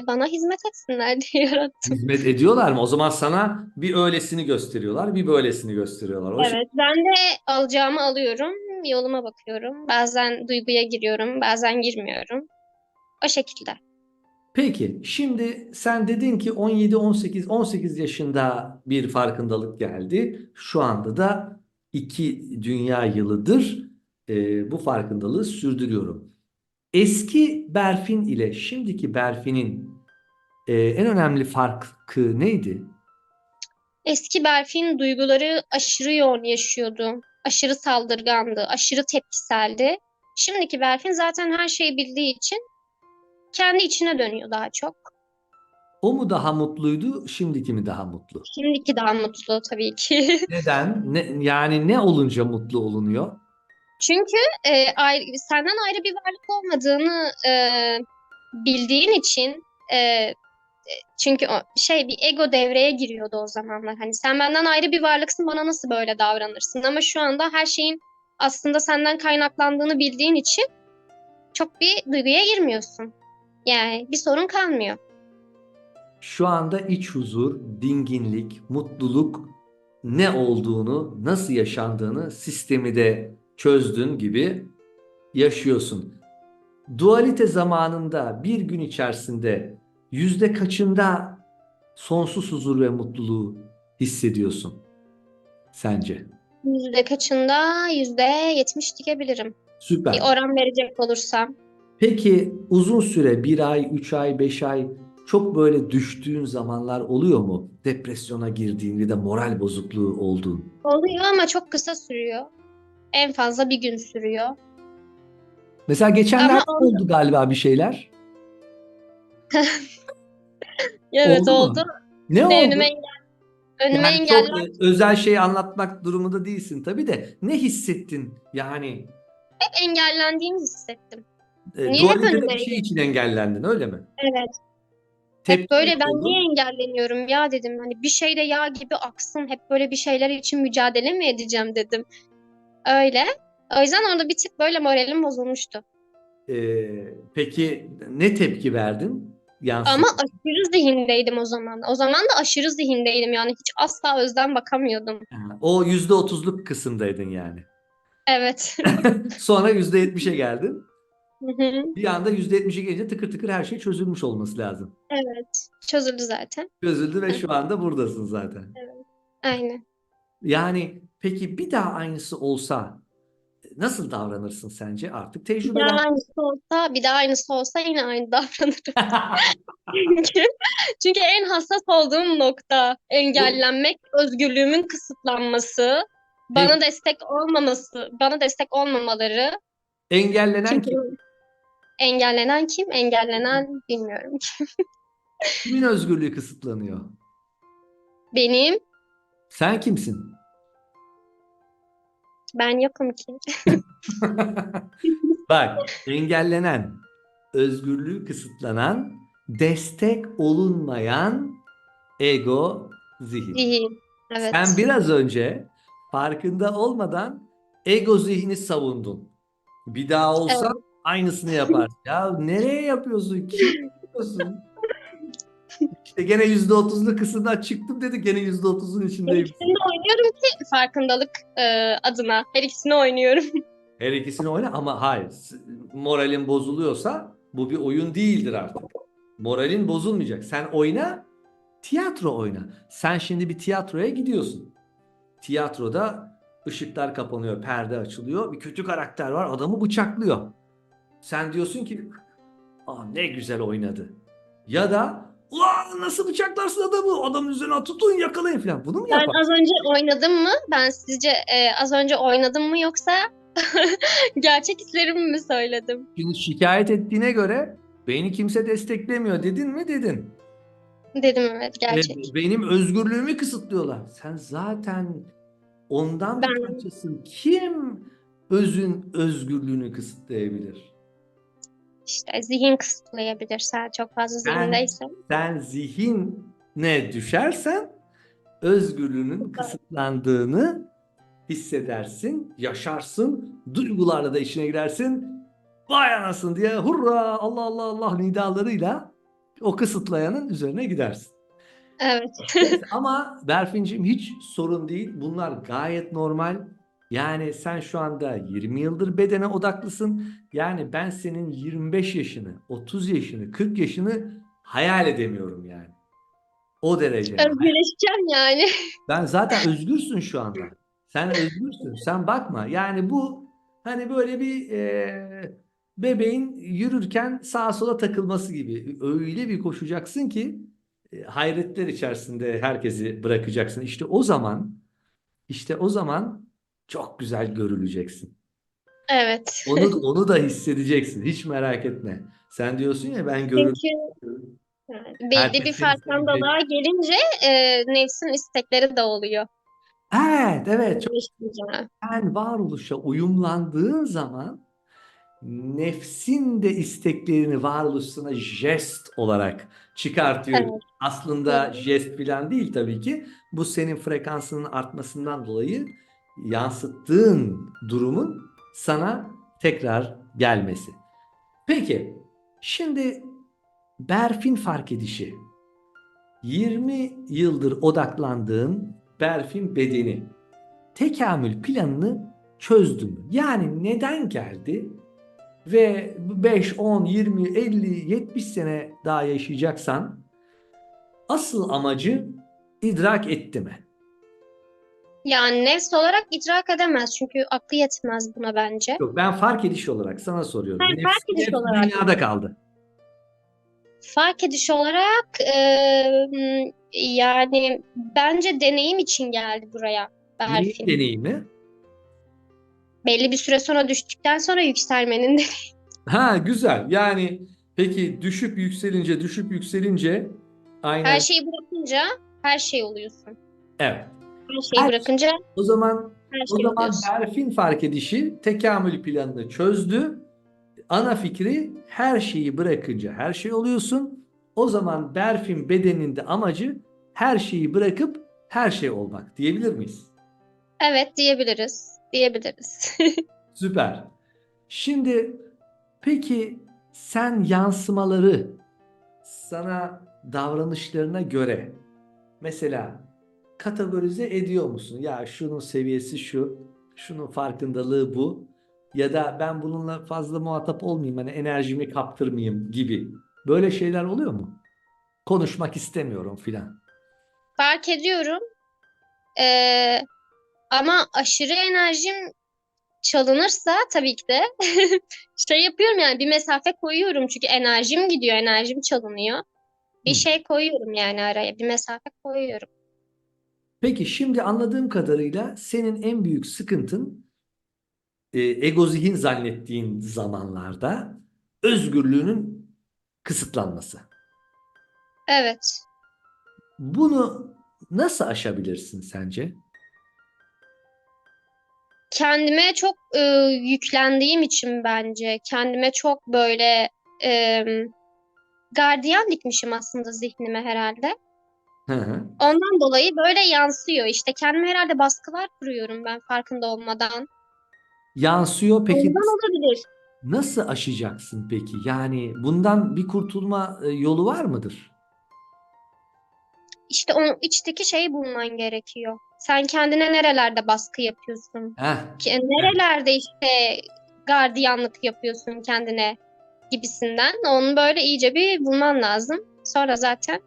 S1: Bana hizmet etsinler diye yarattım.
S2: Hizmet ediyorlar mı? O zaman sana bir öylesini gösteriyorlar, bir böylesini gösteriyorlar. O şey.
S1: Evet, ben de alacağımı alıyorum, yoluma bakıyorum. Bazen duyguya giriyorum, bazen girmiyorum. O şekilde.
S2: Peki, şimdi sen dedin ki 17, 18, 18 yaşında bir farkındalık geldi. Şu anda da 2 dünya yılıdır bu farkındalığı sürdürüyorum. Eski Berfin ile şimdiki Berfin'in en önemli farkı neydi?
S1: Eski Berfin duyguları aşırı yoğun yaşıyordu. Aşırı saldırgandı, aşırı tepkiseldi. Şimdiki Berfin zaten her şeyi bildiği için kendi içine dönüyor daha çok.
S2: O mu daha mutluydu, şimdiki mi daha mutlu?
S1: Şimdiki daha mutlu tabii ki.
S2: Neden? Yani ne olunca mutlu olunuyor?
S1: Çünkü senden ayrı bir varlık olmadığını bildiğin için, çünkü bir ego devreye giriyordu o zamanlar. Hani sen benden ayrı bir varlıksın, bana nasıl böyle davranırsın? Ama şu anda her şeyin aslında senden kaynaklandığını bildiğin için çok bir duyguya girmiyorsun. Yani bir sorun kalmıyor.
S2: Şu anda iç huzur, dinginlik, mutluluk ne olduğunu, nasıl yaşandığını sistemi de çözdün gibi yaşıyorsun. Dualite zamanında bir gün içerisinde yüzde kaçında sonsuz huzur ve mutluluğu hissediyorsun sence?
S1: Yüzde kaçında? %70 diyebilirim. Bir
S2: Süper.
S1: oran verecek olursam.
S2: Peki uzun süre bir ay, 3 ay, 5 ay çok böyle düştüğün zamanlar oluyor mu? Depresyona girdiğin ya da moral bozukluğu olduğun.
S1: Oluyor ama çok kısa sürüyor. En fazla bir gün sürüyor.
S2: Mesela
S1: Ama
S2: geçenlerde oldu galiba bir şeyler.
S1: evet,
S2: Oldu mu?
S1: oldu.
S2: Ne
S1: De önüme,
S2: oldu?
S1: önüme
S2: Yani çok
S1: engeller.
S2: özel şey anlatmak durumunda değilsin tabii de. Ne hissettin? Yani
S1: Hep engellendiğimi hissettim. Niye hep
S2: dualitede
S1: önüme
S2: bir şey
S1: engel?
S2: için engellendin öyle mi?
S1: Evet. Hep
S2: Tepki mi
S1: böyle, ben niye
S2: oldun?
S1: engelleniyorum ya dedim. Hani bir şey de yağ gibi aksın. Hep böyle bir şeyler için mücadele mi edeceğim dedim. Öyle. O yüzden orada bir tık böyle moralim bozulmuştu.
S2: Peki ne tepki verdin?
S1: Ama
S2: Yansıdı.
S1: aşırı zihindeydim o zaman. O zaman da aşırı zihindeydim, yani hiç asla özden bakamıyordum.
S2: O %30'luk kısımdaydın yani.
S1: Evet.
S2: Sonra %70'e geldin.
S1: Hı hı.
S2: Bir anda %70'e gelince tıkır tıkır her şey çözülmüş olması lazım.
S1: Evet. Çözüldü zaten.
S2: Çözüldü ve
S1: Hı,
S2: şu anda buradasın zaten.
S1: evet. Aynen.
S2: Yani peki bir daha aynısı olsa nasıl davranırsın sence? Artık
S1: Bir daha
S2: tecrübelen.
S1: aynısı olsa yine aynı davranırım. Çünkü, çünkü en hassas olduğum nokta
S2: Bu
S1: engellenmek, özgürlüğümün kısıtlanması,
S2: peki,
S1: bana destek olmamaları.
S2: engellenen kim?
S1: Çünkü engellenen kim? Engellenen bilmiyorum.
S2: Kimin özgürlüğü kısıtlanıyor?
S1: Benim,
S2: Sen kimsin?
S1: ben yokum ki.
S2: Bak, engellenen, özgürlüğü kısıtlanan, destek olunmayan ego, zihin.
S1: Zihin.
S2: Sen
S1: Evet.
S2: biraz önce farkında olmadan ego zihni savundun. Bir daha olsa
S1: Evet.
S2: aynısını yapar. Ya nereye yapıyorsun? Kim yapıyorsun? İşte gene %30'lu kısımdan çıktım dedi. Gene %30'un
S1: Her
S2: içindeyim.
S1: ikisini de oynuyorum ki farkındalık adına. Her ikisini oynuyorum.
S2: Her ikisini oyna ama hayır. Moralin bozuluyorsa bu bir oyun değildir artık. Moralin bozulmayacak. Sen oyna, tiyatro oyna. Sen şimdi bir tiyatroya gidiyorsun. Tiyatroda ışıklar kapanıyor, perde açılıyor. Bir kötü karakter var, adamı bıçaklıyor. Sen diyorsun ki, "Aa, ne güzel oynadı." Ya da, "Ulan nasıl bıçaklarsın adamı? Adamın üzerine tutun, yakalayın" falan. Bunu mu
S1: Ben az
S2: yaparsın?
S1: önce oynadım mı? Ben sizce az önce oynadım mı, yoksa gerçek hislerimi mi söyledim?
S2: Şimdi şikayet ettiğine göre beni kimse desteklemiyor dedin mi? Dedin.
S1: Dedim, evet, gerçek.
S2: Benim özgürlüğümü kısıtlıyorlar. Sen zaten ondan bir
S1: Ben
S2: parçasın. Kim özün özgürlüğünü kısıtlayabilir?
S1: işte zihin kısıtlayabilir, sen çok fazla
S2: Sen,
S1: zihindeysen.
S2: sen zihinle düşersen özgürlüğünün kısıtlandığını hissedersin, yaşarsın, duygularla da içine girersin. Vay anasın diye hurra Allah Allah Allah nidalarıyla o kısıtlayanın üzerine gidersin.
S1: Evet.
S2: Neyse, ama Berfinciğim hiç sorun değil. Bunlar gayet normal. Yani sen şu anda 20 yıldır bedene odaklısın. Yani ben senin 25 yaşını, 30 yaşını, 40 yaşını hayal edemiyorum yani. O derece.
S1: Özgürleşeceğim yani.
S2: Ben zaten özgürsün şu anda. Sen özgürsün. Sen bakma. Yani bu hani böyle bir bebeğin yürürken sağa sola takılması gibi. Öyle bir koşacaksın ki hayretler içerisinde herkesi bırakacaksın. İşte o zaman çok güzel görüleceksin.
S1: Evet.
S2: Onu da hissedeceksin. Hiç merak etme. Sen diyorsun ya ben görünüyorum.
S1: Çünkü yani belli bir
S2: Herkes beni sevecek.
S1: farkındalığa gelince nefsin istekleri de oluyor.
S2: Evet, evet.
S1: Birleşince.
S2: Sen varoluşa uyumlandığın zaman nefsin de isteklerini varoluş sana jest olarak çıkartıyor.
S1: Evet. Hı
S2: Aslında
S1: hı.
S2: jest falan değil tabii ki. Bu senin frekansının artmasından dolayı yansıttığın durumun sana tekrar gelmesi. Peki, şimdi Berfin fark edişi. 20 yıldır odaklandığın Berfin bedeni tekamül planını çözdü mü? Yani neden geldi ve 5, 10, 20, 50, 70 sene daha yaşayacaksan asıl amacı idrak etti mi?
S1: Yani nefs olarak idrak edemez çünkü aklı yetmez buna bence.
S2: Yok, ben fark ediş olarak sana soruyorum.
S1: Hayır,
S2: Nefs,
S1: fark ediş
S2: nefs
S1: olarak.
S2: dünyada kaldı.
S1: Fark ediş olarak yani bence deneyim için geldi buraya
S2: Neyin
S1: Berfin.
S2: deneyimi?
S1: Belli bir süre sonra düştükten sonra yükselmenin de
S2: Ha, güzel. Yani peki düşüp yükselince
S1: her
S2: aynen,
S1: şeyi bırakınca her şey oluyorsun.
S2: evet.
S1: Her şeyi
S2: Her,
S1: bırakınca
S2: o zaman
S1: her
S2: o
S1: şey
S2: zaman
S1: oluyorsun.
S2: Berfin fark edişi tekamül planını çözdü. Ana fikri her şeyi bırakınca her şey oluyorsun. O zaman Berfin bedeninde amacı her şeyi bırakıp her şey olmak diyebilir miyiz?
S1: Evet diyebiliriz. Diyebiliriz.
S2: Süper. Şimdi peki sen yansımaları sana davranışlarına göre mesela kategorize ediyor musun? Ya şunun seviyesi şu, şunun farkındalığı bu. Ya da ben bununla fazla muhatap olmayayım, hani enerjimi kaptırmayayım gibi. Böyle şeyler oluyor mu? Konuşmak istemiyorum filan.
S1: Fark ediyorum. Ee, ama aşırı enerjim çalınırsa tabii ki de şey yapıyorum yani bir mesafe koyuyorum çünkü enerjim gidiyor, enerjim çalınıyor. Bir
S2: Hı.
S1: şey koyuyorum yani araya, bir mesafe koyuyorum.
S2: Peki şimdi anladığım kadarıyla senin en büyük sıkıntın ego zihin zannettiğin zamanlarda özgürlüğünün kısıtlanması.
S1: Evet.
S2: Bunu nasıl aşabilirsin sence?
S1: Kendime çok yüklendiğim için bence kendime çok böyle e, gardiyan dikmişim aslında zihnime herhalde.
S2: Hı hı.
S1: Ondan dolayı böyle yansıyor. İşte kendime herhalde baskılar kuruyorum ben farkında olmadan.
S2: Yansıyor. Peki
S1: Ondan olabilir.
S2: nasıl aşacaksın peki? Yani bundan bir kurtulma yolu var mıdır?
S1: İşte o içteki şeyi bulman gerekiyor. Sen kendine nerelerde baskı yapıyorsun?
S2: Heh, evet.
S1: Nerelerde işte gardiyanlık yapıyorsun kendine gibisinden. Onu böyle iyice bir bulman lazım. Sonra zaten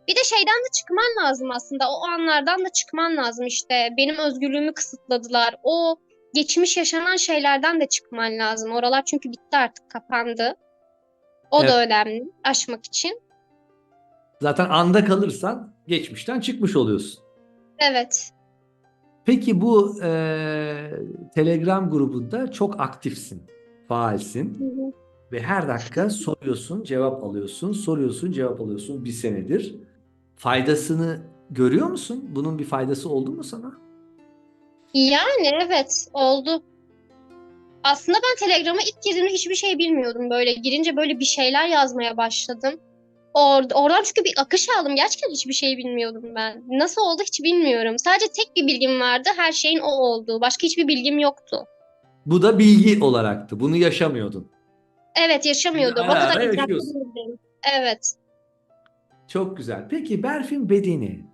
S1: bir de şeyden de çıkman lazım aslında. O anlardan da çıkman lazım işte. Benim özgürlüğümü kısıtladılar. O geçmiş yaşanan şeylerden de çıkman lazım. Oralar çünkü bitti artık kapandı. O
S2: Evet.
S1: da önemli aşmak için.
S2: Zaten anda kalırsan geçmişten çıkmış oluyorsun.
S1: Evet.
S2: Peki bu Telegram grubunda çok aktifsin,
S1: Hı
S2: faalsin
S1: hı.
S2: ve her dakika soruyorsun, cevap alıyorsun, soruyorsun, cevap alıyorsun bir senedir. Faydasını görüyor musun? Bunun bir faydası oldu mu sana?
S1: Yani evet oldu. Aslında ben Telegram'a ilk girdiğimde hiçbir şey bilmiyordum böyle. Girince böyle bir şeyler yazmaya başladım. Oradan çünkü bir akış aldım. Gerçekten hiçbir şey bilmiyordum ben. Nasıl oldu hiç bilmiyorum. Sadece tek bir bilgim vardı. Her şeyin o olduğu. Başka hiçbir bilgim yoktu.
S2: Bu da bilgi olaraktı. Bunu yaşamıyordun.
S1: Evet
S2: Şimdi
S1: yaşamıyordum. O
S2: ara
S1: kadar
S2: ara
S1: idraklı
S2: yaşıyorsun.
S1: değildim. Evet.
S2: Çok güzel. Peki Berfin bedeni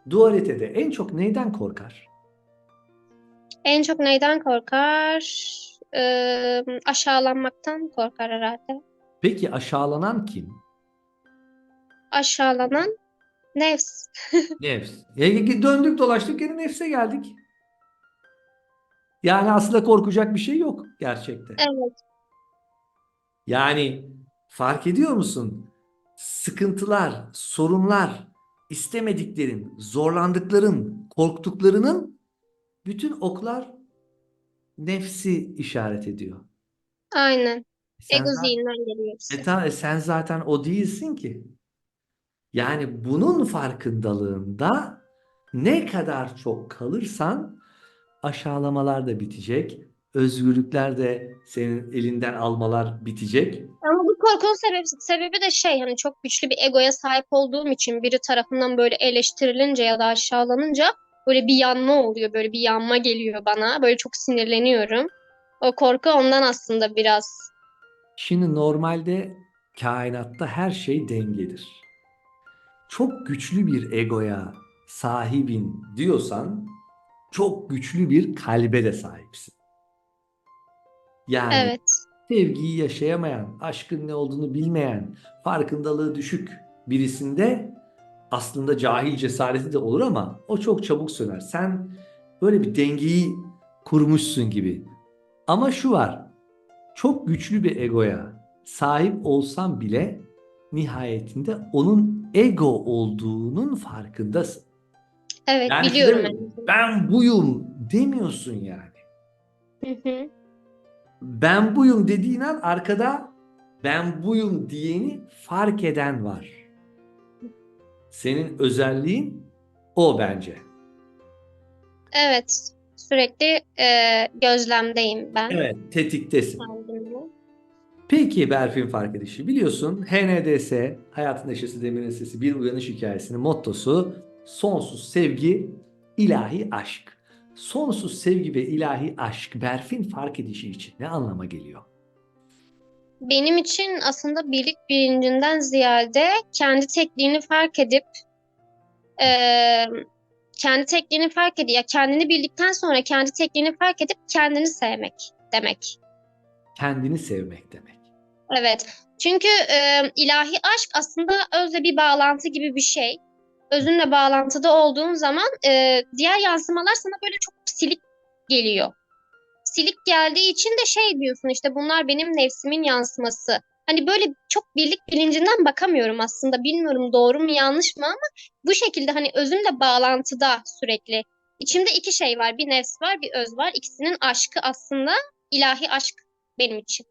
S2: dualitede en çok neyden korkar?
S1: En çok neyden korkar? Aşağılanmaktan korkar herhalde.
S2: Peki aşağılanan kim?
S1: Aşağılanan nefs.
S2: Nefs. Döndük dolaştık yine nefse geldik. Yani aslında korkacak bir şey yok gerçekte.
S1: Evet.
S2: Yani fark ediyor musun? Sıkıntılar, sorunlar, istemediklerin, zorlandıkların, korktuklarının bütün oklar nefsi işaret ediyor.
S1: Aynen.
S2: Sen
S1: Ego
S2: zaten,
S1: zihinden geliyor işte.
S2: sen zaten o değilsin ki. Yani bunun farkındalığında ne kadar çok kalırsan aşağılamalar da bitecek, özgürlükler de senin elinden almalar bitecek.
S1: Ama bu korkunun sebebi de şey, hani çok güçlü bir egoya sahip olduğum için biri tarafından böyle eleştirilince ya da aşağılanınca böyle bir yanma oluyor. Böyle bir yanma geliyor bana. Böyle çok sinirleniyorum. O korku ondan aslında biraz.
S2: Şimdi normalde kainatta her şey dengedir. Çok güçlü bir egoya sahibin diyorsan çok güçlü bir kalbe de sahipsin. Yani
S1: Evet.
S2: sevgiyi yaşayamayan, aşkın ne olduğunu bilmeyen, farkındalığı düşük birisinde aslında cahil cesareti de olur ama o çok çabuk söner. Sen böyle bir dengeyi kurmuşsun gibi. Ama şu var, çok güçlü bir egoya sahip olsan bile nihayetinde onun ego olduğunun farkındasın.
S1: Evet,
S2: Yani şu
S1: biliyorum
S2: demek,
S1: en azından.
S2: ben buyum demiyorsun yani.
S1: Hı hı.
S2: Ben buyum dediğin an arkada ben buyum diyeni fark eden var. Senin özelliğin o bence.
S1: Evet. Sürekli gözlemdeyim ben
S2: Evet, tetiktesin.
S1: kendimle.
S2: Peki Berfin fark edişi biliyorsun HNDS Hayatın Neşesi Demir'in Sesi bir uyanış hikayesinin mottosu sonsuz sevgi, ilahi aşk. Sonsuz sevgi ve ilahi aşk Berfin fark edişi için ne anlama geliyor?
S1: Benim için aslında birlik bilincinden ziyade kendi tekliğini fark edip eee, kendi tekliğini fark edip ya kendini bildikten sonra kendi tekliğini fark edip kendini sevmek demek.
S2: Kendini sevmek demek.
S1: Evet. Çünkü ilahi aşk aslında özle bir bağlantı gibi bir şey. Özünle bağlantıda olduğun zaman diğer yansımalar sana böyle çok silik geliyor. Silik geldiği için de şey diyorsun, işte bunlar benim nefsimin yansıması. Hani böyle çok birlik bilincinden bakamıyorum aslında. Bilmiyorum doğru mu yanlış mı ama bu şekilde hani özümle bağlantıda sürekli. İçimde iki şey var. Bir nefs var, bir öz var. İkisinin aşkı aslında ilahi aşk benim için.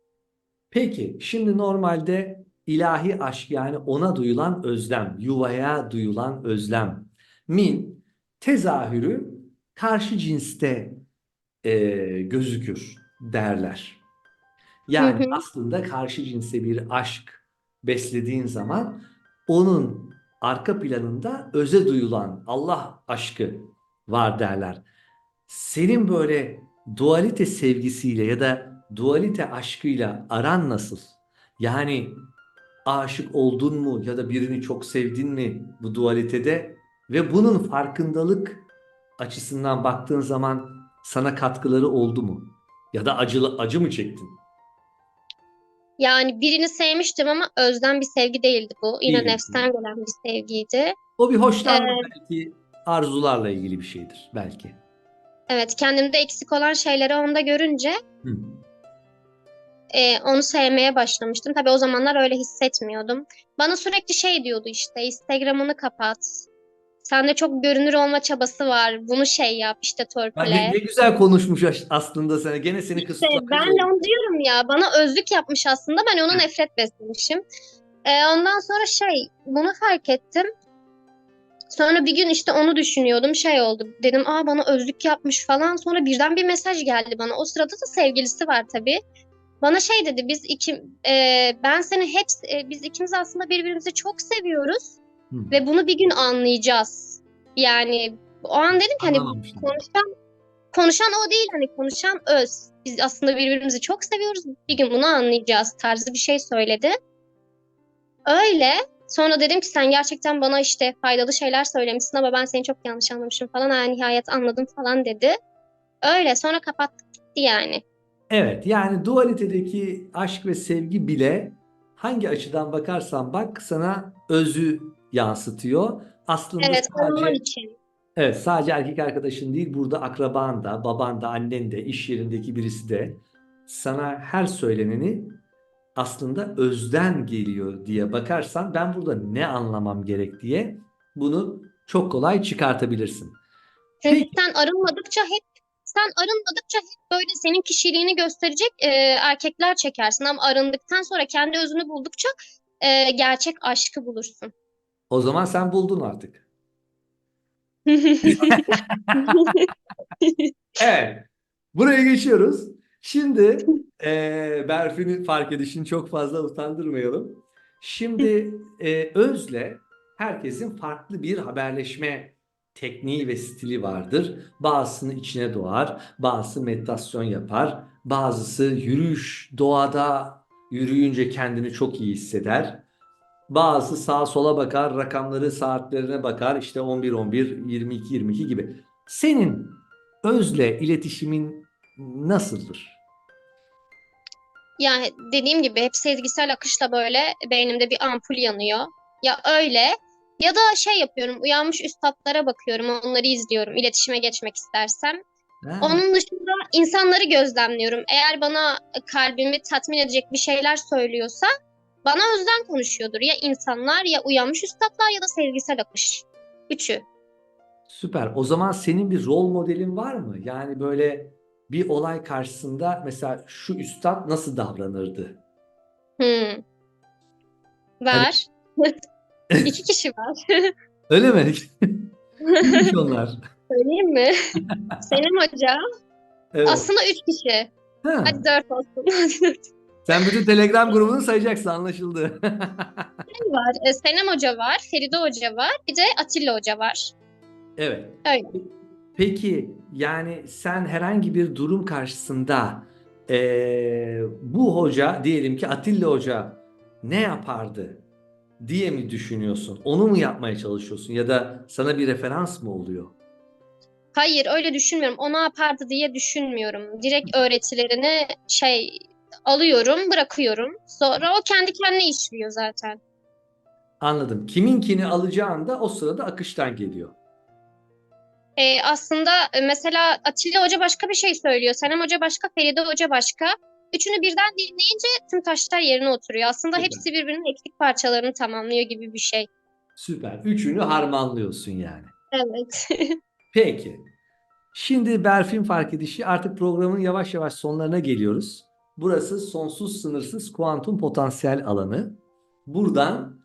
S2: Peki, şimdi normalde ilahi aşk yani ona duyulan özlem, yuvaya duyulan özlem min tezahürü karşı cinste gözükür derler.
S1: Hı
S2: Yani
S1: hı.
S2: aslında karşı cinse bir aşk beslediğin zaman onun arka planında öze duyulan Allah aşkı var derler. Senin böyle dualite sevgisiyle ya da dualite aşkıyla aran nasıl? Yani aşık oldun mu ya da birini çok sevdin mi bu dualitede ve bunun farkındalık açısından baktığın zaman sana katkıları oldu mu? Ya da acı mı çektin?
S1: Yani birini sevmiştim ama özden bir sevgi değildi bu. Yine
S2: Diyelim.
S1: nefsten gelen bir sevgiydi.
S2: O bir
S1: Ee,
S2: hoşlanma belki arzularla ilgili bir şeydir belki.
S1: evet, kendimde eksik olan şeyleri onda görünce
S2: Hı.
S1: onu sevmeye başlamıştım. Tabii o zamanlar öyle hissetmiyordum. Bana sürekli şey diyordu, işte Instagram'ını kapat. Sende çok görünür olma çabası var. Bunu şey yap, işte
S2: Bak ne,
S1: törpüle.
S2: ne güzel konuşmuş aslında sana. Gene seni
S1: İşte
S2: kısıtlamış
S1: ben de
S2: oldu.
S1: onu diyorum ya, bana özlük yapmış aslında, ben ona
S2: Hı.
S1: nefret beslemişim. Ondan sonra şey, bunu fark ettim. Sonra bir gün işte onu düşünüyordum, şey oldu. Dedim bana özlük yapmış falan. Sonra birden bir mesaj geldi bana. O sırada da sevgilisi var tabii. Bana şey dedi, ben seni hep, biz ikimiz aslında birbirimizi çok seviyoruz.
S2: Hı.
S1: Ve bunu bir gün anlayacağız. Yani o an dedim ki hani
S2: Anlamamıştım.
S1: konuşan o değil, hani konuşan öz. Biz aslında birbirimizi çok seviyoruz. Bir gün bunu anlayacağız tarzı bir şey söyledi. Öyle. Sonra dedim ki sen gerçekten bana işte faydalı şeyler söylemişsin ama ben seni çok yanlış anlamışım falan. Nihayet anladım falan dedi. Öyle. Sonra kapattık gitti yani.
S2: Evet, yani dualitedeki aşk ve sevgi bile hangi açıdan bakarsan bak sana özü yansıtıyor. Aslında
S1: Evet, olman
S2: sadece
S1: için.
S2: evet sadece erkek arkadaşın değil burada akraban da, baban da, annen de, iş yerindeki birisi de sana her söyleneni aslında özden geliyor diye bakarsan ben burada ne anlamam gerek diye bunu çok kolay çıkartabilirsin.
S1: Çünkü
S2: Peki.
S1: sen arınmadıkça hep sen arınmadıkça hep böyle senin kişiliğini gösterecek erkekler çekersin. Ama arındıktan sonra kendi özünü buldukça gerçek aşkı bulursun.
S2: O zaman sen buldun artık. Evet. Buraya geçiyoruz. Şimdi Berfin'i fark edişini çok fazla utandırmayalım. Şimdi Öz'le herkesin farklı bir haberleşme tekniği ve stili vardır. Bazısını içine doğar, bazısı meditasyon yapar, bazısı yürüyüş, doğada yürüyünce kendini çok iyi hisseder. Bazısı sağa sola bakar, rakamları, saatlerine bakar. İşte 11-11, 22-22 gibi. Senin Özle iletişimin nasıldır?
S1: Yani dediğim gibi hep sezgisel akışla böyle beynimde bir ampul yanıyor. Ya öyle ya da şey yapıyorum, uyanmış üstatlara bakıyorum, onları izliyorum iletişime geçmek istersem.
S2: Ha,
S1: Onun dışında insanları gözlemliyorum. Eğer bana kalbimi tatmin edecek bir şeyler söylüyorsa bana özden konuşuyordur. Ya insanlar ya uyanmış üstatlar ya da sezgisel akış. Üçü.
S2: süper. O zaman senin bir rol modelin var mı? Yani böyle bir olay karşısında mesela şu üstad nasıl davranırdı?
S1: Hmm,
S2: Hani
S1: var. İki kişi var.
S2: öyle mi? Kimmiş onlar?
S1: Söyleyeyim mi? Selim Hoca.
S2: Evet.
S1: Aslında üç kişi.
S2: Ha.
S1: Hadi dört olsun.
S2: Sen bütün Telegram grubunu sayacaksın, anlaşıldı.
S1: Var. Senem Hoca var. Feride Hoca var. Bir de Atilla Hoca var.
S2: Evet.
S1: Öyle.
S2: Peki yani sen herhangi bir durum karşısında bu hoca, diyelim ki Atilla Hoca ne yapardı diye mi düşünüyorsun? Onu mu yapmaya çalışıyorsun ya da sana bir referans mı oluyor?
S1: Hayır, öyle düşünmüyorum. O ne yapardı diye düşünmüyorum. Direkt öğretilerini alıyorum, bırakıyorum. Sonra o kendi kendine işliyor zaten.
S2: Anladım. Kiminkini alacağın da o sırada akıştan geliyor.
S1: Aslında mesela Atilla Hoca başka bir şey söylüyor. Senem Hoca başka, Feride Hoca başka. Üçünü birden dinleyince tüm taşlar yerine oturuyor. Aslında
S2: Süper.
S1: hepsi birbirinin eksik parçalarını tamamlıyor gibi bir şey.
S2: Süper. Üçünü harmanlıyorsun yani.
S1: Evet.
S2: Peki. Şimdi Berfin fark edişi, artık programın yavaş yavaş sonlarına geliyoruz. Burası sonsuz sınırsız kuantum potansiyel alanı. Buradan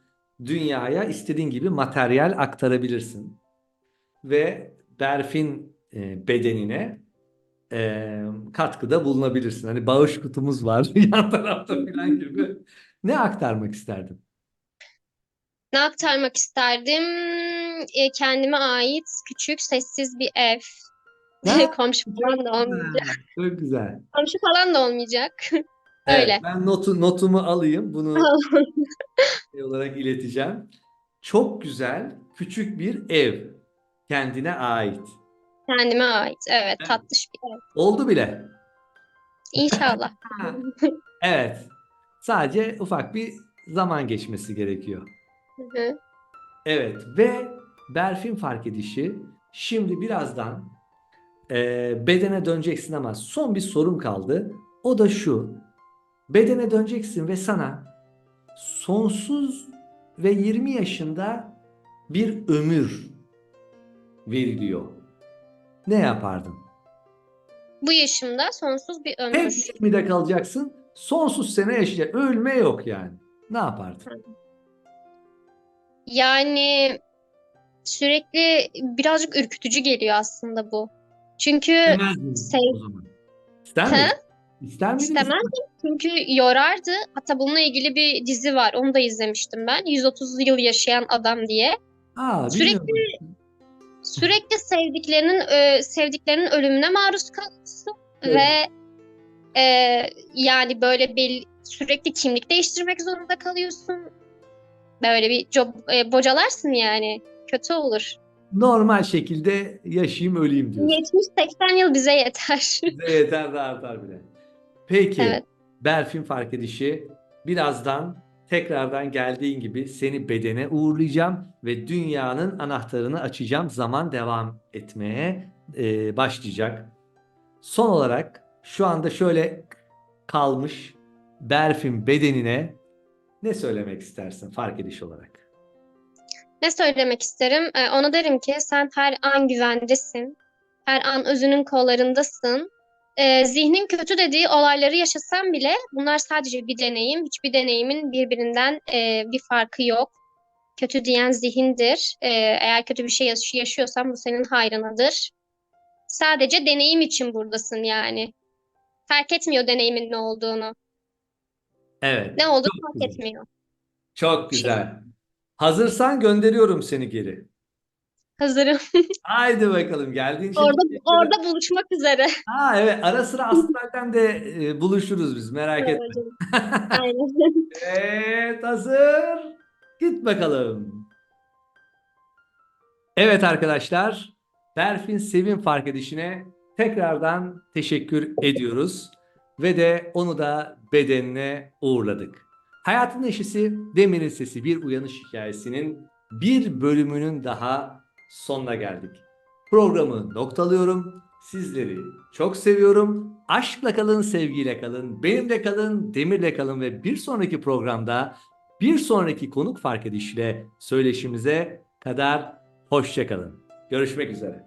S2: dünyaya istediğin gibi materyal aktarabilirsin. Ve Berfin bedenine katkıda bulunabilirsin. Hani bağış kutumuz var yan tarafta falan gibi. Ne aktarmak isterdin?
S1: Ne aktarmak isterdim? Kendime ait küçük, sessiz bir ev.
S2: Ha,
S1: Komşu falan
S2: çok
S1: da olmayacak.
S2: güzel. Çok güzel.
S1: Komşu falan da olmayacak.
S2: Evet,
S1: Öyle.
S2: ben notumu alayım. Bunu olarak ileteceğim. Çok güzel, küçük bir ev. Kendine ait.
S1: Kendime ait. Evet,
S2: Evet.
S1: tatlış bir ev.
S2: Oldu bile.
S1: İnşallah.
S2: Ha, evet. Sadece ufak bir zaman geçmesi gerekiyor.
S1: Hı hı.
S2: Evet ve Berfin fark edişi, şimdi birazdan bedene döneceksin ama son bir sorum kaldı. O da şu. Bedene döneceksin ve sana sonsuz ve 20 yaşında bir ömür veriliyor. Ne yapardın?
S1: Bu yaşımda sonsuz bir
S2: Tek
S1: ömür.
S2: 20'de kalacaksın. Sonsuz sene yaşayacaksın. Ölme yok yani. Ne yapardın?
S1: Yani sürekli birazcık ürkütücü geliyor aslında bu. Çünkü
S2: İstemezdin o
S1: sev
S2: zaman. İster
S1: ha,
S2: miydin? İster miydin?
S1: istemezdim. Çünkü yorardı. Hatta bununla ilgili bir dizi var. Onu da izlemiştim ben. 130 yıl yaşayan adam diye.
S2: Aa,
S1: Sürekli
S2: bilmiyorum.
S1: sürekli sevdiklerinin ölümüne maruz kalıyorsun
S2: Evet.
S1: ve e, yani böyle sürekli kimlik değiştirmek zorunda kalıyorsun. Böyle bir bocalarsın yani. Kötü olur.
S2: Normal şekilde yaşayayım öleyim diyorsun.
S1: 70-80 yıl bize yeter.
S2: Bize yeter de artar bile. Peki,
S1: Evet.
S2: Berfin fark edişi, birazdan tekrardan geldiğin gibi seni bedene uğurlayacağım ve dünyanın anahtarını açacağım. Zaman devam etmeye başlayacak. Son olarak şu anda şöyle kalmış Berfin bedenine ne söylemek istersin fark ediş olarak?
S1: Ne söylemek isterim? Ona derim ki sen her an güvendesin. Her an özünün kollarındasın. Zihnin kötü dediği olayları yaşasan bile bunlar sadece bir deneyim. Hiçbir deneyimin birbirinden bir farkı yok. Kötü diyen zihindir. Eğer kötü bir şey yaşıyorsan bu senin hayrınadır. Sadece deneyim için buradasın yani. Fark etmiyor deneyimin ne olduğunu.
S2: Evet.
S1: Ne olduğunu
S2: Çok
S1: fark
S2: güzel.
S1: etmiyor.
S2: Çok
S1: Şey,
S2: güzel. Hazırsan gönderiyorum seni geri.
S1: hazırım.
S2: Haydi bakalım. Geldiğin için
S1: Orada
S2: teşekkür ederim.
S1: orada buluşmak üzere.
S2: Ha, evet, ara sıra astralden de buluşuruz biz, merak
S1: Tamam
S2: etme.
S1: hocam. Aynen.
S2: Evet, hazır. Git bakalım. Evet arkadaşlar, Berfin Sevim fark edişine tekrardan teşekkür ediyoruz ve de onu da bedenine uğurladık. Hayatın Neşesi Demir'in Sesi bir uyanış hikayesinin bir bölümünün daha sonuna geldik. Programı noktalıyorum. Sizleri çok seviyorum. Aşkla kalın, sevgiyle kalın, benimle kalın, Demir'le kalın ve bir sonraki programda bir sonraki konuk fark edişle söyleşimize kadar hoşça kalın. Görüşmek üzere.